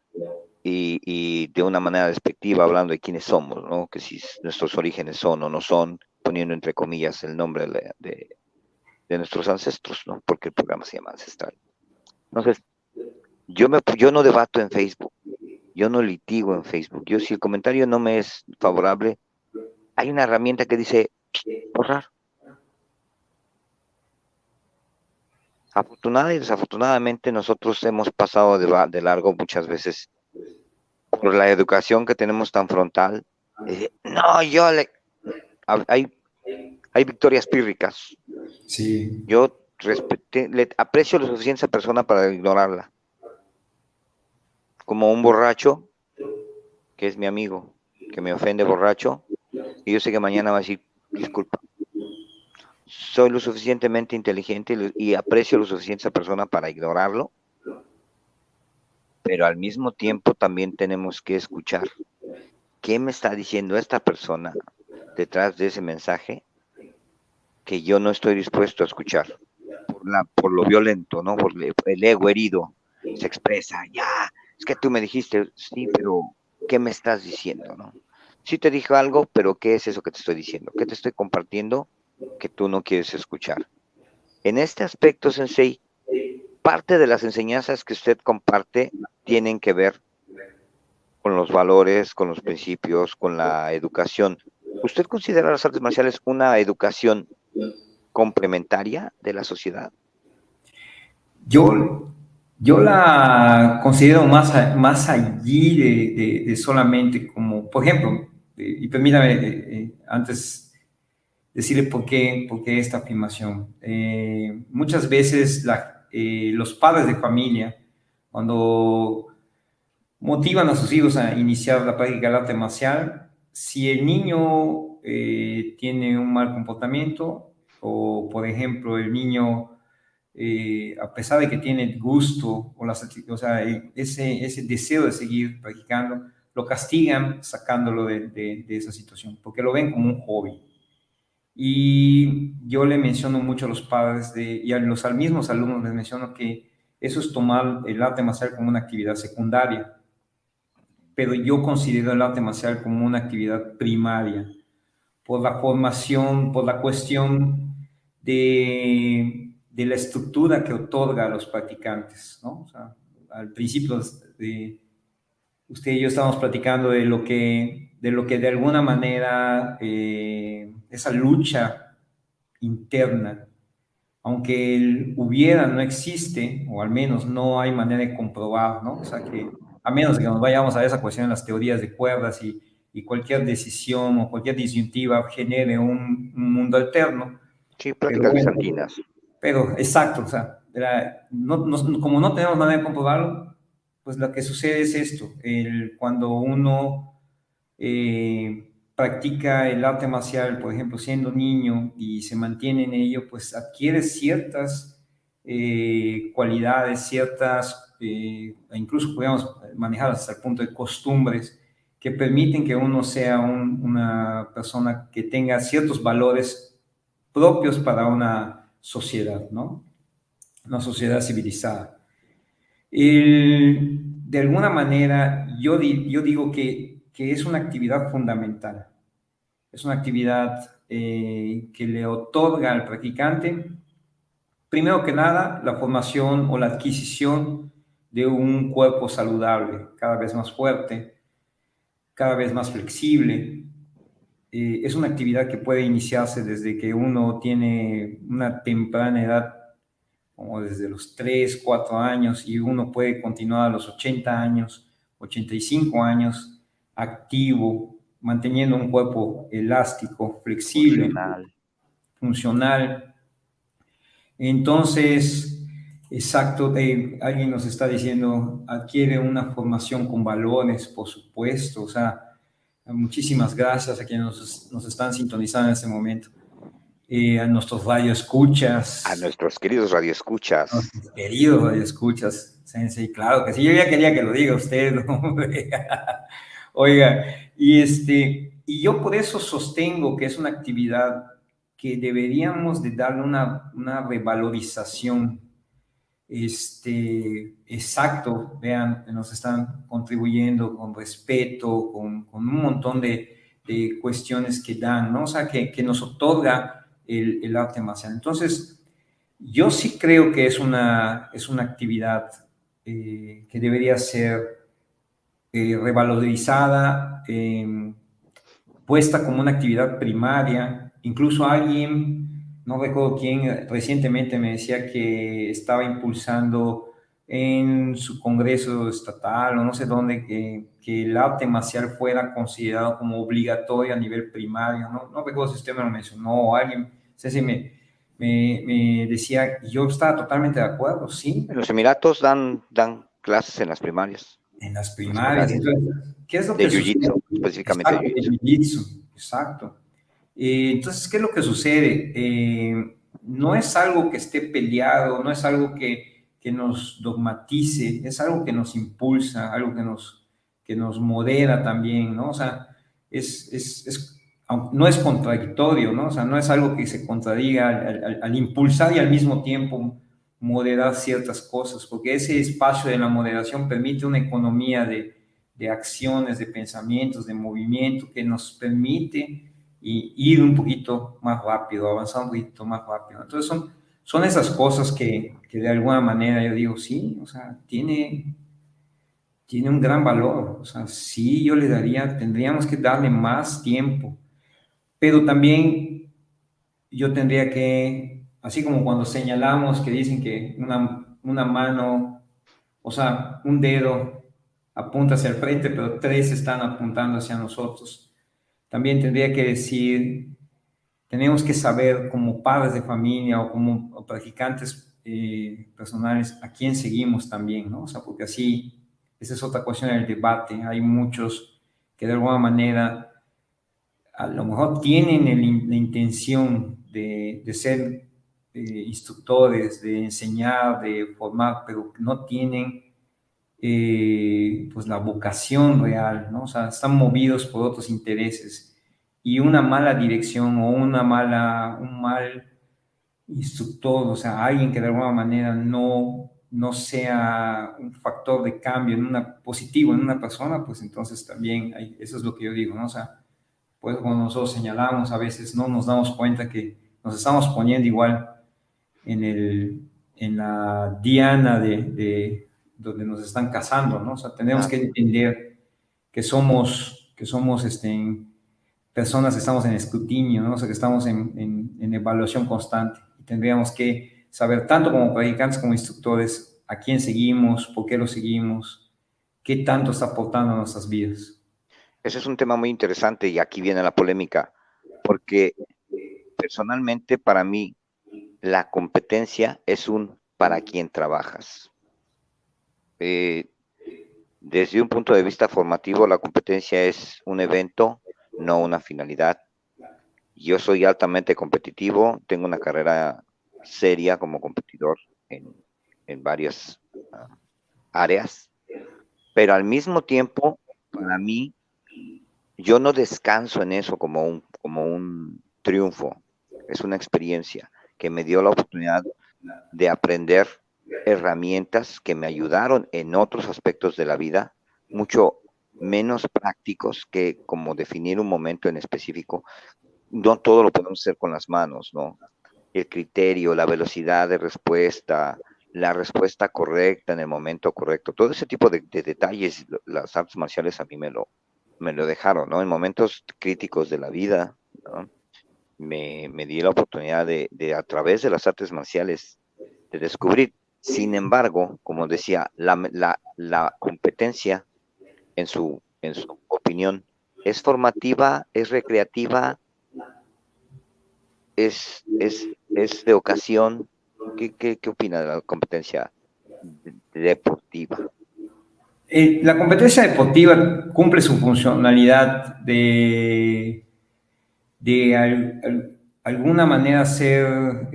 Speaker 2: y de una manera despectiva, hablando de quiénes somos, ¿no? Que si nuestros orígenes son o no son, poniendo entre comillas el nombre de nuestros ancestros, ¿no? Porque el programa se llama Ancestral. Entonces, yo no debato en Facebook, yo no litigo en Facebook. Si el comentario no me es favorable, hay una herramienta que dice borrar. Afortunadamente y desafortunadamente, nosotros hemos pasado de largo muchas veces por la educación que tenemos tan frontal. No, hay victorias pírricas.
Speaker 1: Sí.
Speaker 2: Yo le aprecio lo suficiente a esa persona para ignorarla. Como un borracho, que es mi amigo, que me ofende borracho, y yo sé que mañana va a decir, disculpa. Soy lo suficientemente inteligente y aprecio lo suficiente a esa persona para ignorarlo, pero al mismo tiempo también tenemos que escuchar qué me está diciendo esta persona detrás de ese mensaje que yo no estoy dispuesto a escuchar, por lo violento, ¿no? Por el ego herido se expresa, ya, es que tú me dijiste, sí, pero ¿qué me estás diciendo, no? Sí te dije algo, pero ¿qué es eso que te estoy diciendo? ¿Qué te estoy compartiendo que tú no quieres escuchar? En este aspecto, Sensei, parte de las enseñanzas que usted comparte tienen que ver con los valores, con los principios, con la educación. ¿Usted considera las artes marciales una educación complementaria de la sociedad?
Speaker 1: Yo, yo la considero más allí de solamente como, por ejemplo, y permítame antes decirle por qué esta afirmación. Muchas veces los padres de familia, cuando motivan a sus hijos a iniciar la práctica del arte marcial, si el niño tiene un mal comportamiento o, por ejemplo, el niño a pesar de que tiene el gusto o sea, ese deseo de seguir practicando, lo castigan sacándolo de esa situación, porque lo ven como un hobby. Y yo le menciono mucho a los padres y a los mismos alumnos les menciono que eso es tomar el arte marcial como una actividad secundaria, pero yo considero el arte marcial como una actividad primaria, por la formación, por la cuestión de la estructura que otorga a los practicantes, ¿no? O sea, al principio usted y yo estábamos platicando de lo que de alguna manera esa lucha interna, aunque el hubiera no existe, o al menos no hay manera de comprobar, ¿no? O sea que a menos que nos vayamos a esa cuestión de las teorías de cuerdas y cualquier decisión o cualquier disyuntiva genere un mundo alterno,
Speaker 2: Sí,
Speaker 1: pero
Speaker 2: pláticas
Speaker 1: bueno,
Speaker 2: bizantinas.
Speaker 1: pero exacto, o sea, como no tenemos manera de comprobarlo, pues lo que sucede es esto, cuando uno practica el arte marcial, por ejemplo, siendo niño y se mantiene en ello, pues adquiere ciertas cualidades, incluso podemos manejar hasta el punto de costumbres, que permiten que uno sea una persona que tenga ciertos valores propios para una sociedad, ¿no? Una sociedad civilizada. De alguna manera, yo digo que es una actividad fundamental. Es una actividad que le otorga al practicante, primero que nada, la formación o la adquisición de un cuerpo saludable, cada vez más fuerte, cada vez más flexible. Es una actividad que puede iniciarse desde que uno tiene una temprana edad, como desde los 3 4 años, y uno puede continuar a los 80 años, 85 años, activo, manteniendo un cuerpo elástico, flexible,
Speaker 2: Funcional.
Speaker 1: funcional. Entonces, exacto, alguien nos está diciendo, adquiere una formación con valores, por supuesto, o sea, muchísimas gracias a quienes nos están sintonizando en este momento. A nuestros radioescuchas.
Speaker 2: A nuestros queridos radioescuchas.
Speaker 1: Queridos radioescuchas, Sensei, claro que sí, yo ya quería que lo diga usted, hombre. Oiga, y yo por eso sostengo que es una actividad que deberíamos de darle una revalorización. Exacto, vean, nos están contribuyendo con respeto, con un montón de cuestiones que dan, ¿no? O sea, que nos otorga el arte marcial. Entonces, yo sí creo que es una actividad que debería ser revalorizada, puesta como una actividad primaria. Incluso alguien, no recuerdo quién, recientemente me decía que estaba impulsando en su congreso estatal o no sé dónde que el arte marcial fuera considerado como obligatorio a nivel primario. No recuerdo si usted me lo mencionó o alguien, sé si me decía, y yo estaba totalmente de acuerdo, sí,
Speaker 2: En los Emiratos dan clases en las primarias,
Speaker 1: en las
Speaker 2: en las
Speaker 1: primarias.
Speaker 2: secundarias,
Speaker 1: Entonces, ¿qué es lo
Speaker 2: de
Speaker 1: que sucede?
Speaker 2: Jiu-Jitsu, específicamente de
Speaker 1: Exacto, de
Speaker 2: Jiu-Jitsu.
Speaker 1: Jiu-Jitsu, exacto. Entonces, ¿qué es lo que sucede? No es algo que esté peleado, no es algo que nos dogmatice, es algo que nos impulsa, algo que nos modera también, ¿no? O sea, no es contradictorio, ¿no? O sea, no es algo que se contradiga al impulsar y al mismo tiempo moderar ciertas cosas, porque ese espacio de la moderación permite una economía de acciones, de pensamientos, de movimiento que nos permite ir un poquito más rápido, avanzar un poquito más rápido. Entonces son esas cosas que de alguna manera yo digo, sí, o sea, tiene un gran valor. O sea, sí, yo le daría, tendríamos que darle más tiempo, pero también yo tendría que, así como cuando señalamos que dicen que una mano, o sea, un dedo apunta hacia el frente, pero tres están apuntando hacia nosotros. También tendría que decir, tenemos que saber como padres de familia o como practicantes personales a quién seguimos también, ¿no? O sea, porque así, esa es otra cuestión del debate. Hay muchos que de alguna manera a lo mejor tienen la intención de ser instructores, de enseñar, de formar, pero no tienen pues la vocación real, ¿no? O sea, están movidos por otros intereses y una mala dirección o un mal instructor, o sea, alguien que de alguna manera no sea un factor de cambio positivo en una persona, pues entonces también eso es lo que yo digo, ¿no? O sea, pues cuando nosotros señalamos, a veces no nos damos cuenta que nos estamos poniendo igual en la diana de donde nos están casando, ¿no? O sea, tenemos que entender que somos personas que estamos en escrutinio, ¿no? O sea, que estamos en evaluación constante. Y tendríamos que saber, tanto como predicantes como instructores, a quién seguimos, por qué lo seguimos, qué tanto está aportando a nuestras vidas.
Speaker 2: Ese es un tema muy interesante y aquí viene la polémica, porque personalmente para mí la competencia es un para quién trabajas. Desde un punto de vista formativo, la competencia es un evento, no una finalidad. Yo soy altamente competitivo, tengo una carrera seria como competidor en varias áreas, pero al mismo tiempo, para mí, yo no descanso en eso como un triunfo. Es una experiencia que me dio la oportunidad de aprender herramientas que me ayudaron en otros aspectos de la vida, mucho menos prácticos que como definir un momento en específico. No todo lo podemos hacer con las manos, ¿no? El criterio, la velocidad de respuesta, la respuesta correcta en el momento correcto, todo ese tipo de detalles, las artes marciales a mí me lo dejaron, ¿no? En momentos críticos de la vida, ¿no? Me di la oportunidad a través de las artes marciales, de descubrir. Sin embargo, como decía, la competencia, en su opinión, ¿es formativa, es recreativa, es de ocasión? ¿Qué opina de la competencia deportiva?
Speaker 1: La competencia deportiva cumple su funcionalidad de alguna manera ser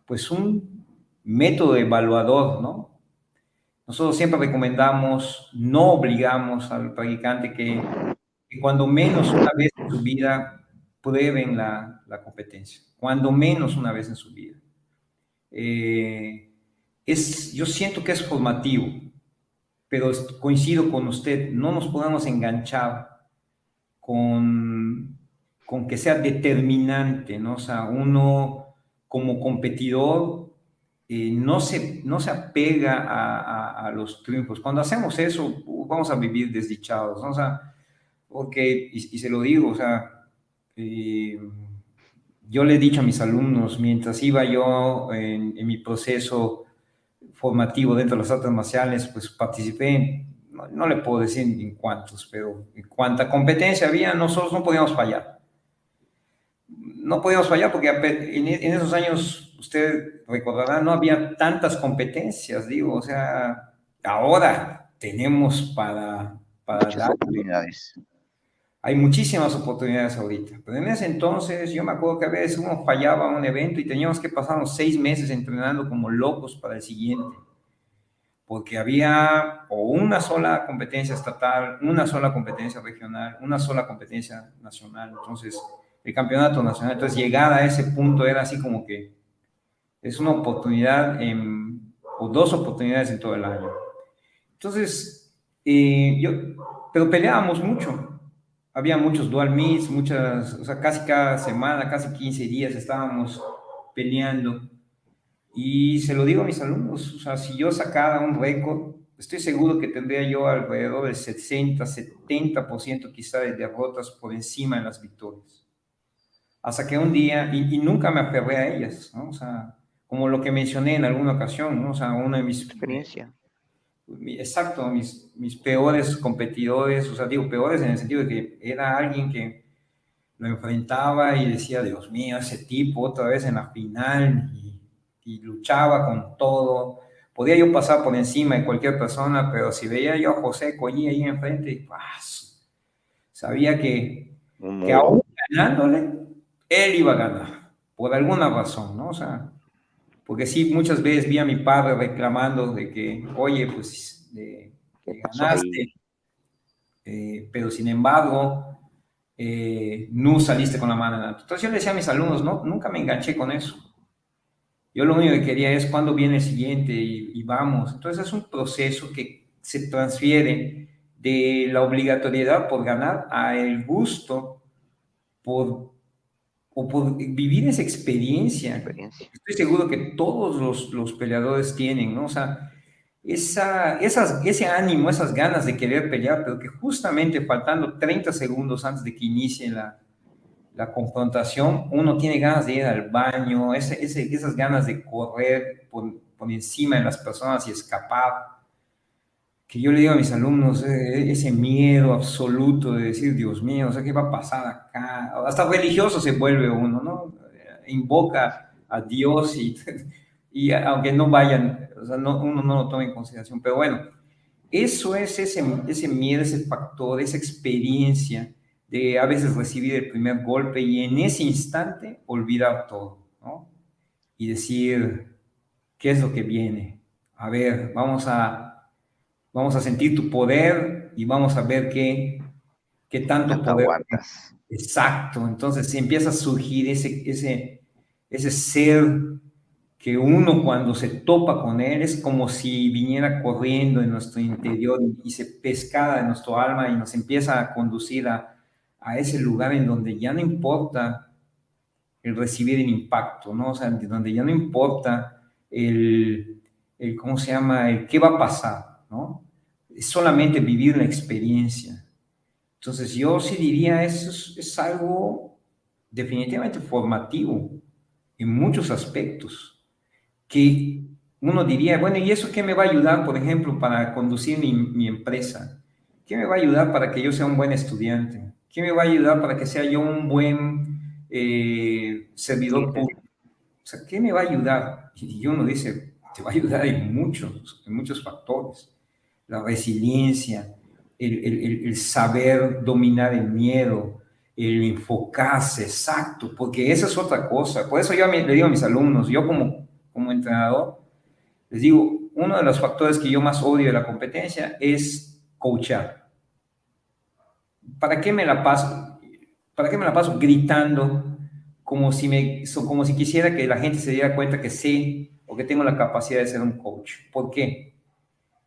Speaker 1: pues un método evaluador, ¿no? Nosotros siempre recomendamos, no obligamos al practicante que cuando menos una vez en su vida prueben la competencia, cuando menos una vez en su vida. Yo siento que es formativo, pero coincido con usted, no nos podemos enganchar con que sea determinante, ¿no? O sea, uno como competidor no se apega a los triunfos. Cuando hacemos eso, vamos a vivir desdichados, ¿no? O sea, porque, y se lo digo, o sea, yo le he dicho a mis alumnos, mientras iba yo en mi proceso formativo dentro de las artes marciales, pues participé no le puedo decir en cuántos, pero en cuánta competencia había, nosotros no podíamos fallar. No podíamos fallar porque en esos años, usted recordará, no había tantas competencias, digo, o sea, ahora tenemos para
Speaker 2: Muchas
Speaker 1: dar.
Speaker 2: oportunidades.
Speaker 1: Hay muchísimas oportunidades ahorita, pero en ese entonces yo me acuerdo que a veces uno fallaba un evento y teníamos que pasar unos 6 meses entrenando como locos para el siguiente, porque había o una sola competencia estatal, una sola competencia regional, una sola competencia nacional, entonces el campeonato nacional, entonces llegar a ese punto era así como que Es una oportunidad o dos oportunidades en todo el año. Entonces, pero peleábamos mucho. Había muchos dual meets, o sea, casi cada semana, casi 15 días estábamos peleando. Y se lo digo a mis alumnos, o sea, si yo sacara un récord, estoy seguro que tendría yo alrededor del 60, 70% quizá de derrotas por encima de las victorias. Hasta que un día, y nunca me aferré a ellas, ¿no? O sea, como lo que mencioné en alguna ocasión, ¿no? O sea, uno de
Speaker 2: Experiencia.
Speaker 1: exacto, mis peores competidores, o sea, digo peores en el sentido de que era alguien que lo enfrentaba y decía, Dios mío, ese tipo otra vez en la final y luchaba con todo. Podía yo pasar por encima de cualquier persona, pero si veía yo a José Collí ahí enfrente, sabía
Speaker 2: Un
Speaker 1: que
Speaker 2: muro.
Speaker 1: aún ganándole, él iba a ganar, por alguna razón, ¿no? O sea, porque sí, muchas veces vi a mi padre reclamando de que, oye, pues
Speaker 2: ¿Qué
Speaker 1: que
Speaker 2: pasó ahí?
Speaker 1: ganaste, pero sin embargo, no saliste con la mano en alto. Entonces yo le decía a mis alumnos, no, nunca me enganché con eso. Yo lo único que quería es cuándo viene el siguiente y vamos. Entonces es un proceso que se transfiere de la obligatoriedad por ganar a el gusto por, o por vivir esa experiencia.
Speaker 2: Experiencia.
Speaker 1: Estoy seguro que todos los peleadores tienen, ¿no? O sea, ese ánimo, esas ganas de querer pelear, pero que justamente faltando 30 segundos antes de que inicie la confrontación, uno tiene ganas de ir al baño, esas ganas de correr por encima de las personas y escapar, que yo le digo a mis alumnos, ese miedo absoluto de decir, Dios mío, o sea, ¿qué va a pasar acá? Hasta religioso se vuelve uno, ¿no? Invoca a Dios y aunque no vayan, o sea, uno no lo toma en consideración, pero bueno, eso es ese miedo, ese factor, esa experiencia de a veces recibir el primer golpe y en ese instante olvidar todo, ¿no? Y decir, ¿qué es lo que viene? A ver, vamos a sentir tu poder y vamos a ver qué tanto
Speaker 2: ¿Tanto
Speaker 1: poder.
Speaker 2: aguantas?
Speaker 1: Exacto, entonces empieza a surgir ese ser que uno cuando se topa con él es como si viniera corriendo en nuestro interior y se pescara de nuestro alma y nos empieza a conducir a ese lugar en donde ya no importa el recibir el impacto, ¿no? O sea, donde ya no importa ¿cómo se llama? El qué va a pasar, ¿no? Es solamente vivir la experiencia. Entonces yo sí diría, eso es algo definitivamente formativo en muchos aspectos, que uno diría, bueno, ¿y eso qué me va a ayudar, por ejemplo, para conducir mi empresa? ¿Qué me va a ayudar para que yo sea un buen estudiante? ¿Qué me va a ayudar para que sea yo un buen servidor
Speaker 2: Líder.
Speaker 1: público? O sea, ¿qué me va a ayudar? Y uno dice, te va a ayudar en muchos factores. La resiliencia, el saber dominar el miedo, el enfocarse, exacto, porque esa es otra cosa. Por eso yo le digo a mis alumnos, yo como entrenador, les digo, uno de los factores que yo más odio de la competencia es coachar. ¿Para qué me la paso? ¿Para qué me la paso gritando como si quisiera que la gente se diera cuenta que sé o que tengo la capacidad de ser un coach? ¿Por qué?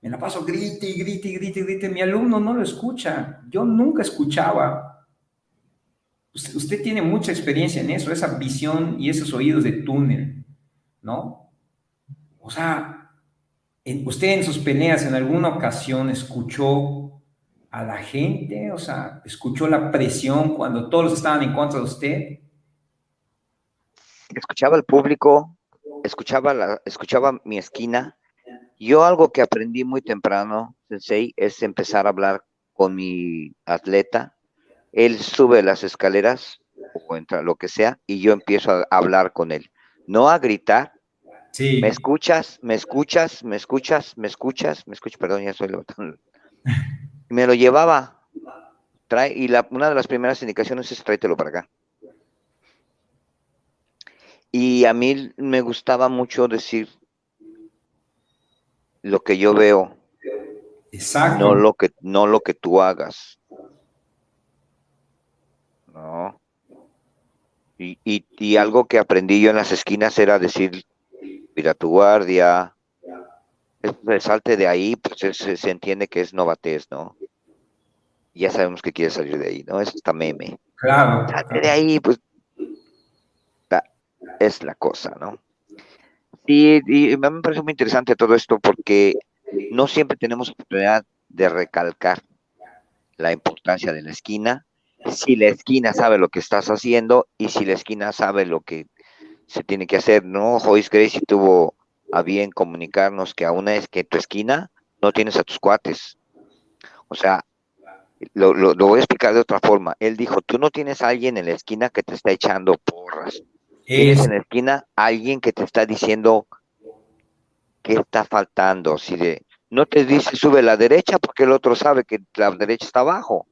Speaker 1: Me la paso grite y grite y grite y grite. Mi alumno no lo escucha. Yo nunca escuchaba. Usted tiene mucha experiencia en eso, esa visión y esos oídos de túnel, ¿no? O sea, usted en sus peleas en alguna ocasión escuchó a la gente, o sea, escuchó la presión cuando todos estaban en contra de usted.
Speaker 2: Escuchaba al público, escuchaba mi esquina. Yo algo que aprendí muy temprano, Sensei, es empezar a hablar con mi atleta. Él sube las escaleras o entra, lo que sea, y yo empiezo a hablar con él. No a gritar. ¿Me
Speaker 1: Sí,
Speaker 2: escuchas? ¿Me escuchas? ¿Me escuchas? ¿Me escuchas? ¿Me escuchas? Perdón, ya estoy levantando. Me lo llevaba. Y una de las primeras indicaciones es tráetelo para acá. Y a mí me gustaba mucho decir lo que yo veo,
Speaker 1: exacto.
Speaker 2: no lo que tú hagas. No. Y algo que aprendí yo en las esquinas era decir Cuida tu guardia. Salte de ahí, pues se entiende que es novatez, ¿no? Ya sabemos que quiere salir de ahí, ¿no? Eso está meme.
Speaker 1: Claro,
Speaker 2: Salte de
Speaker 1: claro.
Speaker 2: ahí, pues es la cosa, ¿no? Y me parece muy interesante todo esto porque no siempre tenemos oportunidad de recalcar la importancia de la esquina, si la esquina sabe lo que estás haciendo y si la esquina sabe lo que se tiene que hacer, ¿no? Joyce Gracie tuvo a bien comunicarnos que aún es que tu esquina no tienes a tus cuates. O sea, lo voy a explicar de otra forma. Él dijo, tú no tienes a alguien en la esquina que te está echando porras. Tienes
Speaker 1: Es,
Speaker 2: en la esquina a alguien que te está diciendo qué está faltando. Si de, no te dice sube a la derecha porque el otro sabe que la derecha está abajo.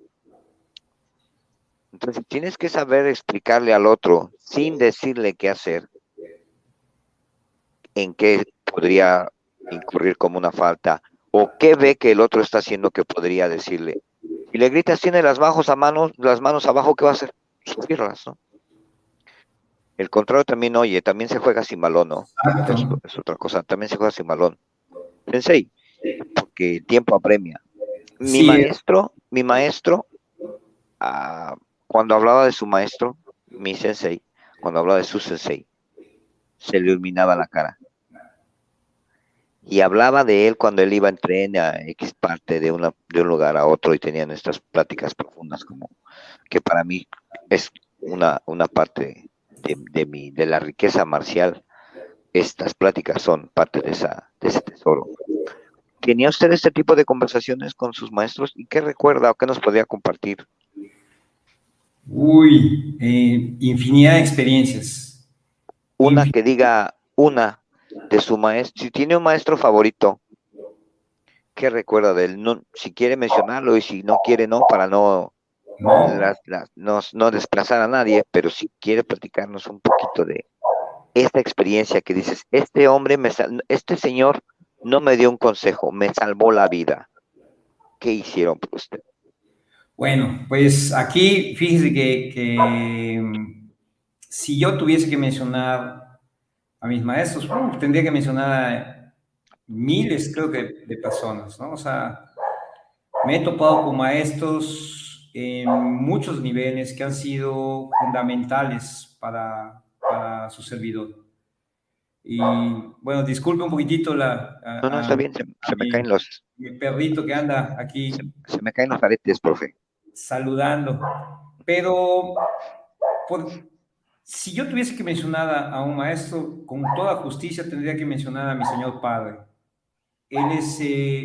Speaker 2: Entonces tienes que saber explicarle al otro sin decirle qué hacer, en qué podría incurrir como una falta o qué ve que el otro está haciendo que podría decirle. Y le gritas, tiene las manos abajo, ¿qué va a hacer? Subirlas, ¿no? El contrario también, oye, también se juega sin balón, ¿no?
Speaker 1: exacto.
Speaker 2: Es otra cosa, también se juega sin balón. Sensei, porque el tiempo apremia.
Speaker 1: Sí,
Speaker 2: Mi maestro, cuando hablaba de su maestro, mi sensei, cuando hablaba de su sensei, se le iluminaba la cara. Y hablaba de él cuando él iba en tren a X parte de un lugar a otro y tenían estas pláticas profundas como que para mí es una parte de la riqueza marcial. Estas pláticas son parte de ese tesoro. ¿Tenía usted este tipo de conversaciones con sus maestros? ¿Y qué recuerda o qué nos podría compartir?
Speaker 1: uy, infinidad de experiencias.
Speaker 2: Una que diga una de su maestro. Si tiene un maestro favorito, ¿qué recuerda de él? No, si quiere mencionarlo y si no quiere, no, para
Speaker 1: ¿No?
Speaker 2: no desplazar a nadie, pero si quiere platicarnos un poquito de esta experiencia que dices, este hombre, este señor no me dio un consejo, me salvó la vida. ¿Qué hicieron por usted?
Speaker 1: Bueno, pues aquí fíjese si yo tuviese que mencionar a mis maestros, tendría que mencionar a miles, creo que, de personas, ¿no? O sea, me he topado con maestros en muchos niveles que han sido fundamentales para su servidor. Y bueno, disculpe un poquitito
Speaker 2: No, no, está bien,
Speaker 1: a mi perrito que anda aquí
Speaker 2: se me caen los aretes, profe.
Speaker 1: saludando. Pero por, si yo tuviese que mencionar a un maestro, con toda justicia tendría que mencionar a mi señor padre. Él es,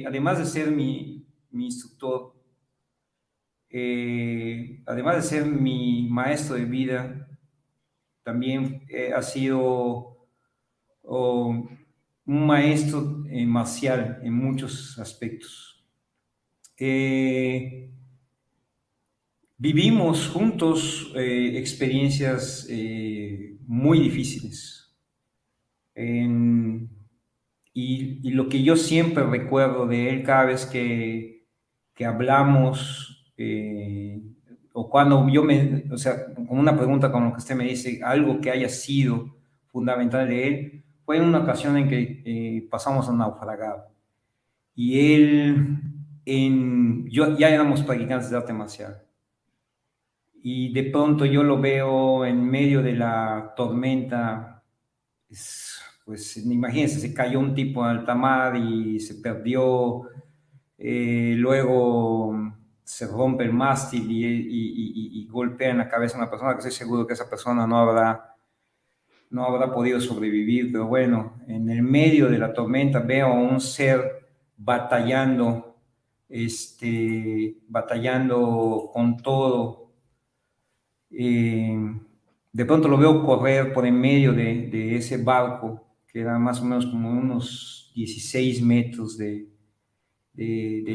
Speaker 1: además de ser mi instructor, además de ser mi maestro de vida, también ha sido oh, un maestro marcial en muchos aspectos. Eh, Vivimos juntos experiencias muy difíciles. En- y lo que yo siempre recuerdo de él cada vez que hablamos, o cuando o sea, con una pregunta como lo que usted me dice, algo que haya sido fundamental de él, fue en una ocasión en que pasamos a un naufragado. Y él, ya éramos practicantes de arte marcial. Y de pronto yo lo veo en medio de la tormenta, pues imagínense, se cayó un tipo en alta mar y se perdió, luego se rompe el mástil y golpea en la cabeza a una persona que estoy seguro que esa persona no habrá podido sobrevivir, pero bueno, en el medio de la tormenta veo a un ser batallando, batallando con todo. Eh, de pronto lo veo correr por en medio de ese barco, que era más o menos como unos 16 metros de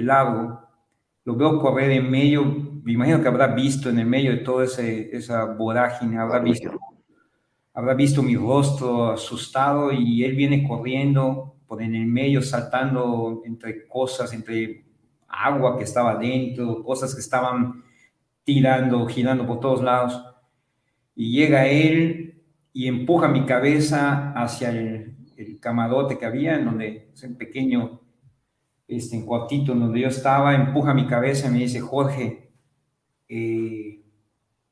Speaker 1: largo. Lo veo correr en medio, me imagino que habrá visto en el medio de toda esa vorágine,
Speaker 2: Barullo.
Speaker 1: habrá visto mi rostro asustado y él viene corriendo por en el medio, saltando entre cosas, entre agua que estaba dentro, cosas que estaban tirando, girando por todos lados. Y llega él y empuja mi cabeza hacia el camarote que había, en donde es un pequeño en cuartito en donde yo estaba, empuja mi cabeza y me dice, Jorge,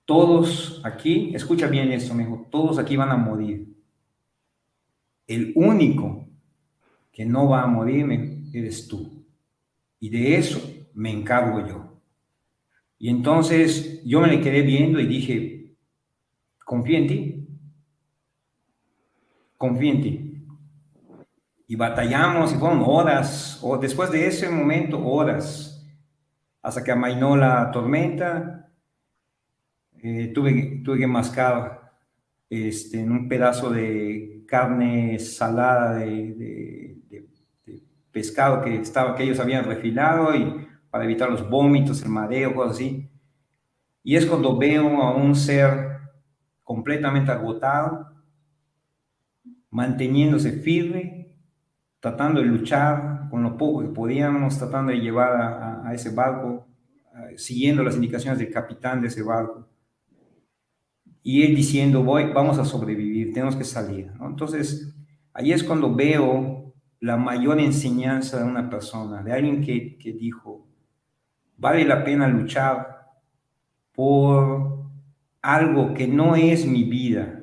Speaker 1: todos aquí, escucha bien esto, me dijo, todos aquí van a morir. El único que no va a morirme eres tú. Y de eso me encargo yo. Y entonces yo me le quedé viendo y dije, confía en ti, confía en ti. Y batallamos y fueron horas, o después de ese momento, horas, hasta que amainó la tormenta. Tuve que mascar en un pedazo de carne salada de pescado que ellos habían refilado y para evitar los vómitos, el mareo, cosas así. Y es cuando veo a un ser completamente agotado, manteniéndose firme, tratando de luchar con lo poco que podíamos, tratando de llevar a ese barco, siguiendo las indicaciones del capitán de ese barco. Y él diciendo, vamos a sobrevivir, tenemos que salir, ¿no? Entonces, ahí es cuando veo la mayor enseñanza de una persona, de alguien que dijo, vale la pena luchar por algo que no es mi vida,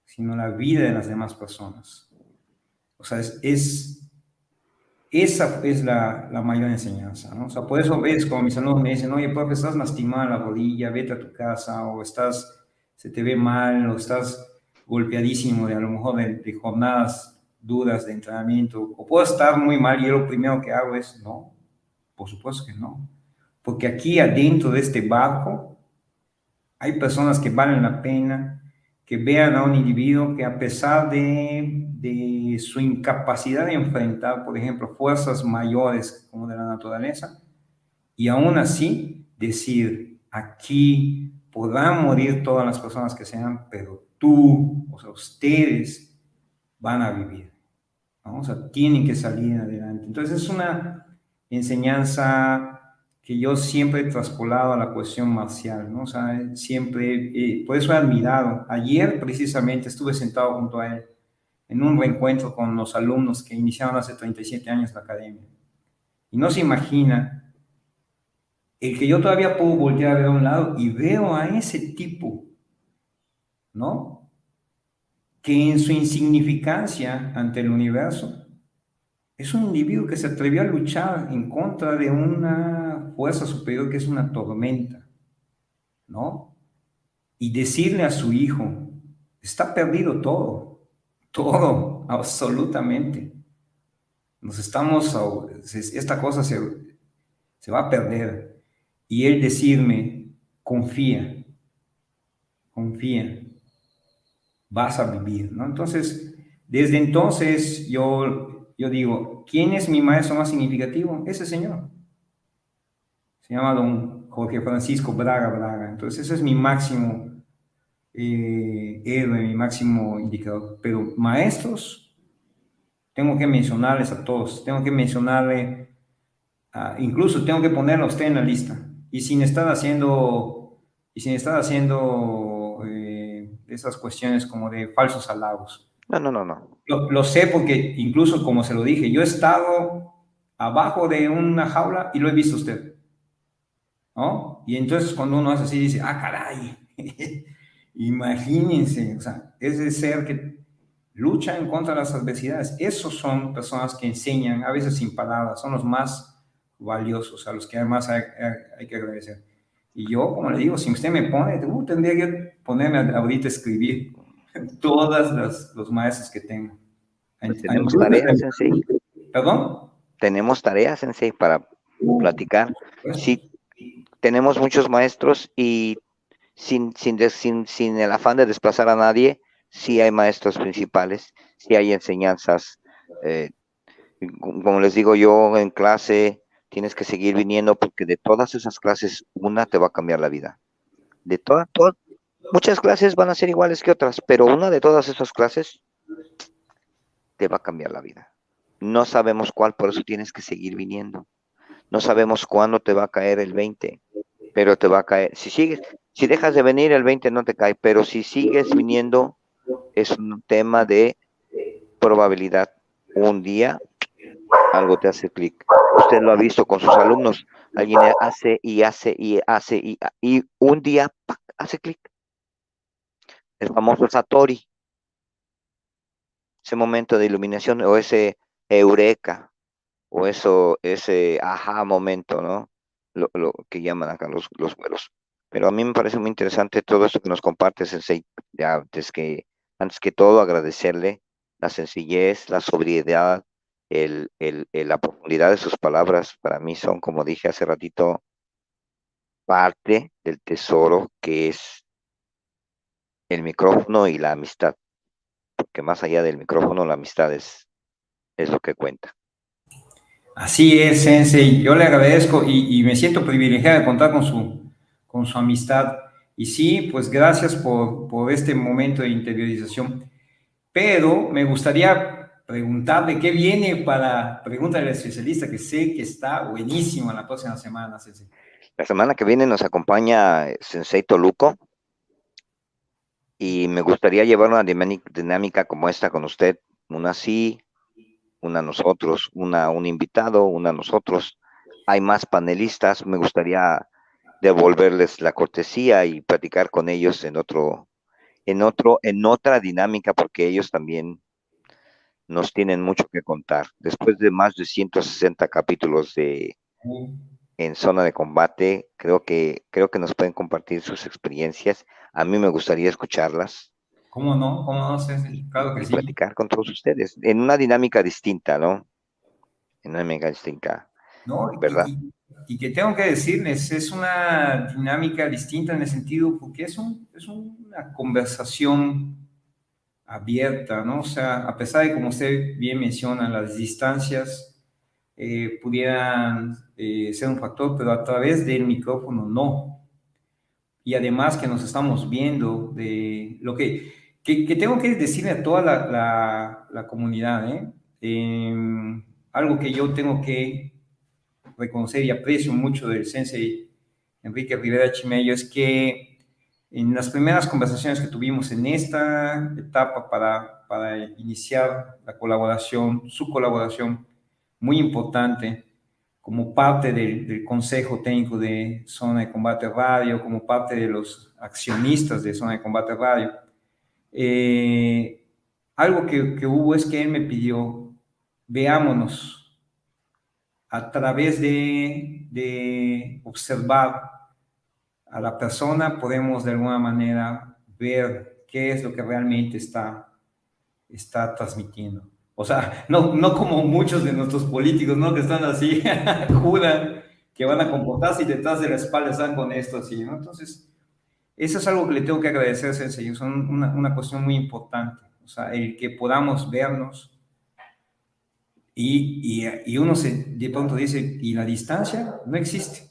Speaker 1: sino la vida de las demás personas. O sea, esa es la mayor enseñanza, ¿no? O sea, por eso ves, como mis alumnos me dicen, oye, profe, estás lastimado en la rodilla, vete a tu casa, o se te ve mal, o estás golpeadísimo de a lo mejor de jornadas duras de entrenamiento, o puedo estar muy mal y yo lo primero que hago es, no, por supuesto que no, porque aquí adentro de este barco hay personas que valen la pena, que vean a un individuo que a pesar de su incapacidad de enfrentar, por ejemplo, fuerzas mayores como de la naturaleza, y aún así decir, aquí podrán morir todas las personas que sean, pero tú, o sea, ustedes van a vivir, ¿no? O sea, tienen que salir adelante. Entonces es una enseñanza que yo siempre he traspolado a la cuestión marcial, ¿no? O sea, siempre, por eso he admirado. Ayer precisamente estuve sentado junto a él en un reencuentro con los alumnos que iniciaron hace 37 años la academia. Y no se imagina el que yo todavía puedo voltear a ver a un lado y veo a ese tipo, ¿no? Que en su insignificancia ante el universo es un individuo que se atrevió a luchar en contra de una fuerza superior que es una tormenta, ¿no? Y decirle a su hijo, está perdido todo, todo, absolutamente. Esta cosa se va a perder. Y él decirme, confía, confía, vas a vivir, ¿no? Entonces, desde entonces yo digo, ¿quién es mi maestro más significativo? Ese señor. Se llama don Jorge Francisco Braga Braga. Entonces, ese es mi máximo héroe, mi máximo indicador. Pero maestros, tengo que mencionarles a todos. Tengo que mencionarle, incluso tengo que ponerlo a usted en la lista. Y sin estar haciendo esas cuestiones como de falsos halagos.
Speaker 2: No.
Speaker 1: Lo sé porque incluso, como se lo dije, yo he estado abajo de una jaula y lo he visto a usted, ¿no? Y entonces cuando uno hace así, dice, caray, imagínense, o sea, ese ser que lucha en contra de las adversidades, esos son personas que enseñan, a veces sin palabras, son los más valiosos, a los que además hay que agradecer. Y yo, como le digo, si usted me pone, tendría que ponerme ahorita a escribir todas los maestros que tengo.
Speaker 2: Pues tenemos tareas, Sensei.
Speaker 1: ¿Perdón?
Speaker 2: Tenemos tareas, Sensei, para platicar. Sí, tenemos muchos maestros y sin el afán de desplazar a nadie, sí hay maestros principales, sí hay enseñanzas. Como les digo yo en clase, tienes que seguir viniendo porque de todas esas clases, una te va a cambiar la vida. De muchas clases van a ser iguales que otras, pero una de todas esas clases te va a cambiar la vida. No sabemos cuál, por eso tienes que seguir viniendo. No sabemos cuándo te va a caer el 20, pero te va a caer. Si dejas de venir, el 20 no te cae, pero si sigues viniendo, es un tema de probabilidad un día algo te hace clic. Usted lo ha visto con sus alumnos. Alguien hace y hace y hace y un día ¡pac! Hace clic. El famoso Satori, ese momento de iluminación o ese eureka o ese ajá momento, ¿no? Lo que llaman acá los vuelos. Pero a mí me parece muy interesante todo esto que nos comparte, Sensei. Ya antes que todo, agradecerle la sencillez, la sobriedad, la profundidad de sus palabras. Para mí son, como dije hace ratito, parte del tesoro que es el micrófono y la amistad. Porque más allá del micrófono, la amistad es lo que cuenta.
Speaker 1: Así es, Sensei. Yo le agradezco y me siento privilegiado de contar con su amistad. Y sí, pues gracias por este momento de interiorización. Pero me gustaría preguntarle qué viene para Pregunta del Especialista, que sé que está buenísimo la próxima semana, Sensei.
Speaker 2: La semana que viene nos acompaña Sensei Toluco y me gustaría llevar una dinámica como esta con usted, una sí, una nosotros, un invitado, una nosotros. Hay más panelistas, me gustaría devolverles la cortesía y platicar con ellos en otra dinámica, porque ellos también nos tienen mucho que contar. Después de más de 160 capítulos en Zona de Combate, creo que nos pueden compartir sus experiencias. A mí me gustaría escucharlas.
Speaker 1: ¿Cómo no? ¿Cómo no, Sensei? Claro que
Speaker 2: Y
Speaker 1: sí.
Speaker 2: platicar con todos ustedes en una dinámica distinta, ¿no? En una dinámica distinta,
Speaker 1: ¿No?
Speaker 2: ¿verdad?
Speaker 1: Y que tengo que decirles, es una dinámica distinta en el sentido, porque es una conversación abierta, ¿no? O sea, a pesar de, como usted bien menciona, las distancias pudieran ser un factor, pero a través del micrófono no. Y además que nos estamos viendo de lo que tengo que decirle a toda la comunidad, ¿eh? Algo que yo tengo que reconocer y aprecio mucho del sensei Enrique Rivera Chimello es que en las primeras conversaciones que tuvimos en esta etapa para iniciar la colaboración, su colaboración muy importante como parte del Consejo Técnico de Zona de Combate Radio, como parte de los accionistas de Zona de Combate Radio, algo que hubo es que él me pidió, veámonos a través de observar a la persona, podemos de alguna manera ver qué es lo que realmente está transmitiendo. O sea, no como muchos de nuestros políticos, ¿no? Que están así, juran que van a comportarse y detrás de la espalda están con esto así, ¿no? Entonces, eso es algo que le tengo que agradecer, Sensei, es una cuestión muy importante. O sea, el que podamos vernos y uno de pronto dice, ¿y la distancia? No existe.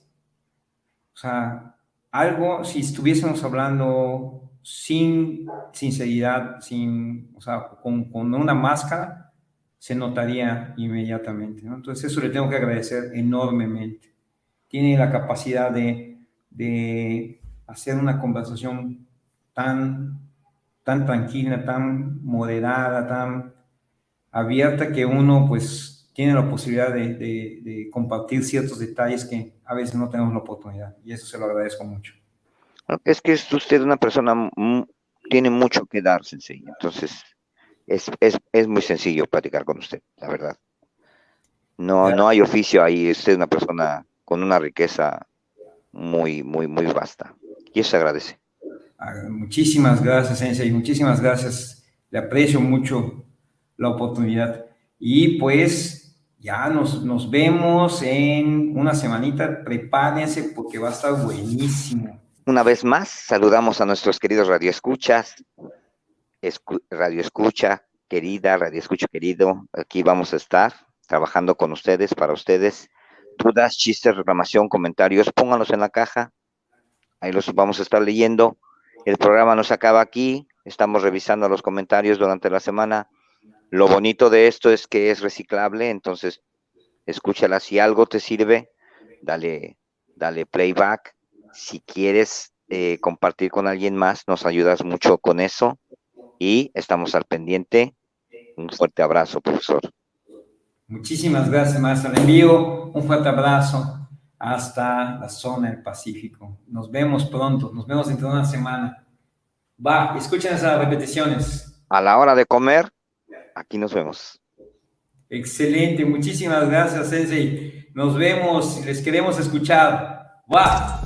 Speaker 1: O sea, algo, si estuviésemos hablando sin sinceridad, o sea, con una máscara, se notaría inmediatamente, ¿no? Entonces eso le tengo que agradecer enormemente. Tiene la capacidad de hacer una conversación tan tranquila, tan moderada, tan abierta que uno pues tiene la posibilidad de compartir ciertos detalles que a veces no tenemos la oportunidad y eso se lo agradezco mucho.
Speaker 2: Es que es usted una persona, tiene mucho que dar, Sensei. Entonces, es muy sencillo platicar con usted, la verdad. No hay oficio ahí, usted es una persona con una riqueza muy vasta. Y eso se agradece.
Speaker 1: Muchísimas gracias, Sensei, muchísimas gracias. Le aprecio mucho la oportunidad. Y pues ya nos vemos en una semanita. Prepárense porque va a estar buenísimo.
Speaker 2: Una vez más, saludamos a nuestros queridos radioescuchas, radioescucha querida, radioescucho querido. Aquí vamos a estar trabajando con ustedes, para ustedes. Dudas, chistes, reclamación, comentarios, pónganlos en la caja. Ahí los vamos a estar leyendo. El programa no se acaba aquí. Estamos revisando los comentarios durante la semana. Lo bonito de esto es que es reciclable, entonces escúchala. Si algo te sirve, dale playback. Si quieres compartir con alguien más, nos ayudas mucho con eso y estamos al pendiente. Un fuerte abrazo, profesor.
Speaker 1: Muchísimas gracias, maestro. Le envío un fuerte abrazo hasta la zona del Pacífico. Nos vemos pronto, nos vemos dentro de una semana. Va, escuchen esas repeticiones.
Speaker 2: A la hora de comer, aquí nos vemos.
Speaker 1: Excelente, muchísimas gracias, Sensei. Nos vemos, les queremos escuchar. Va.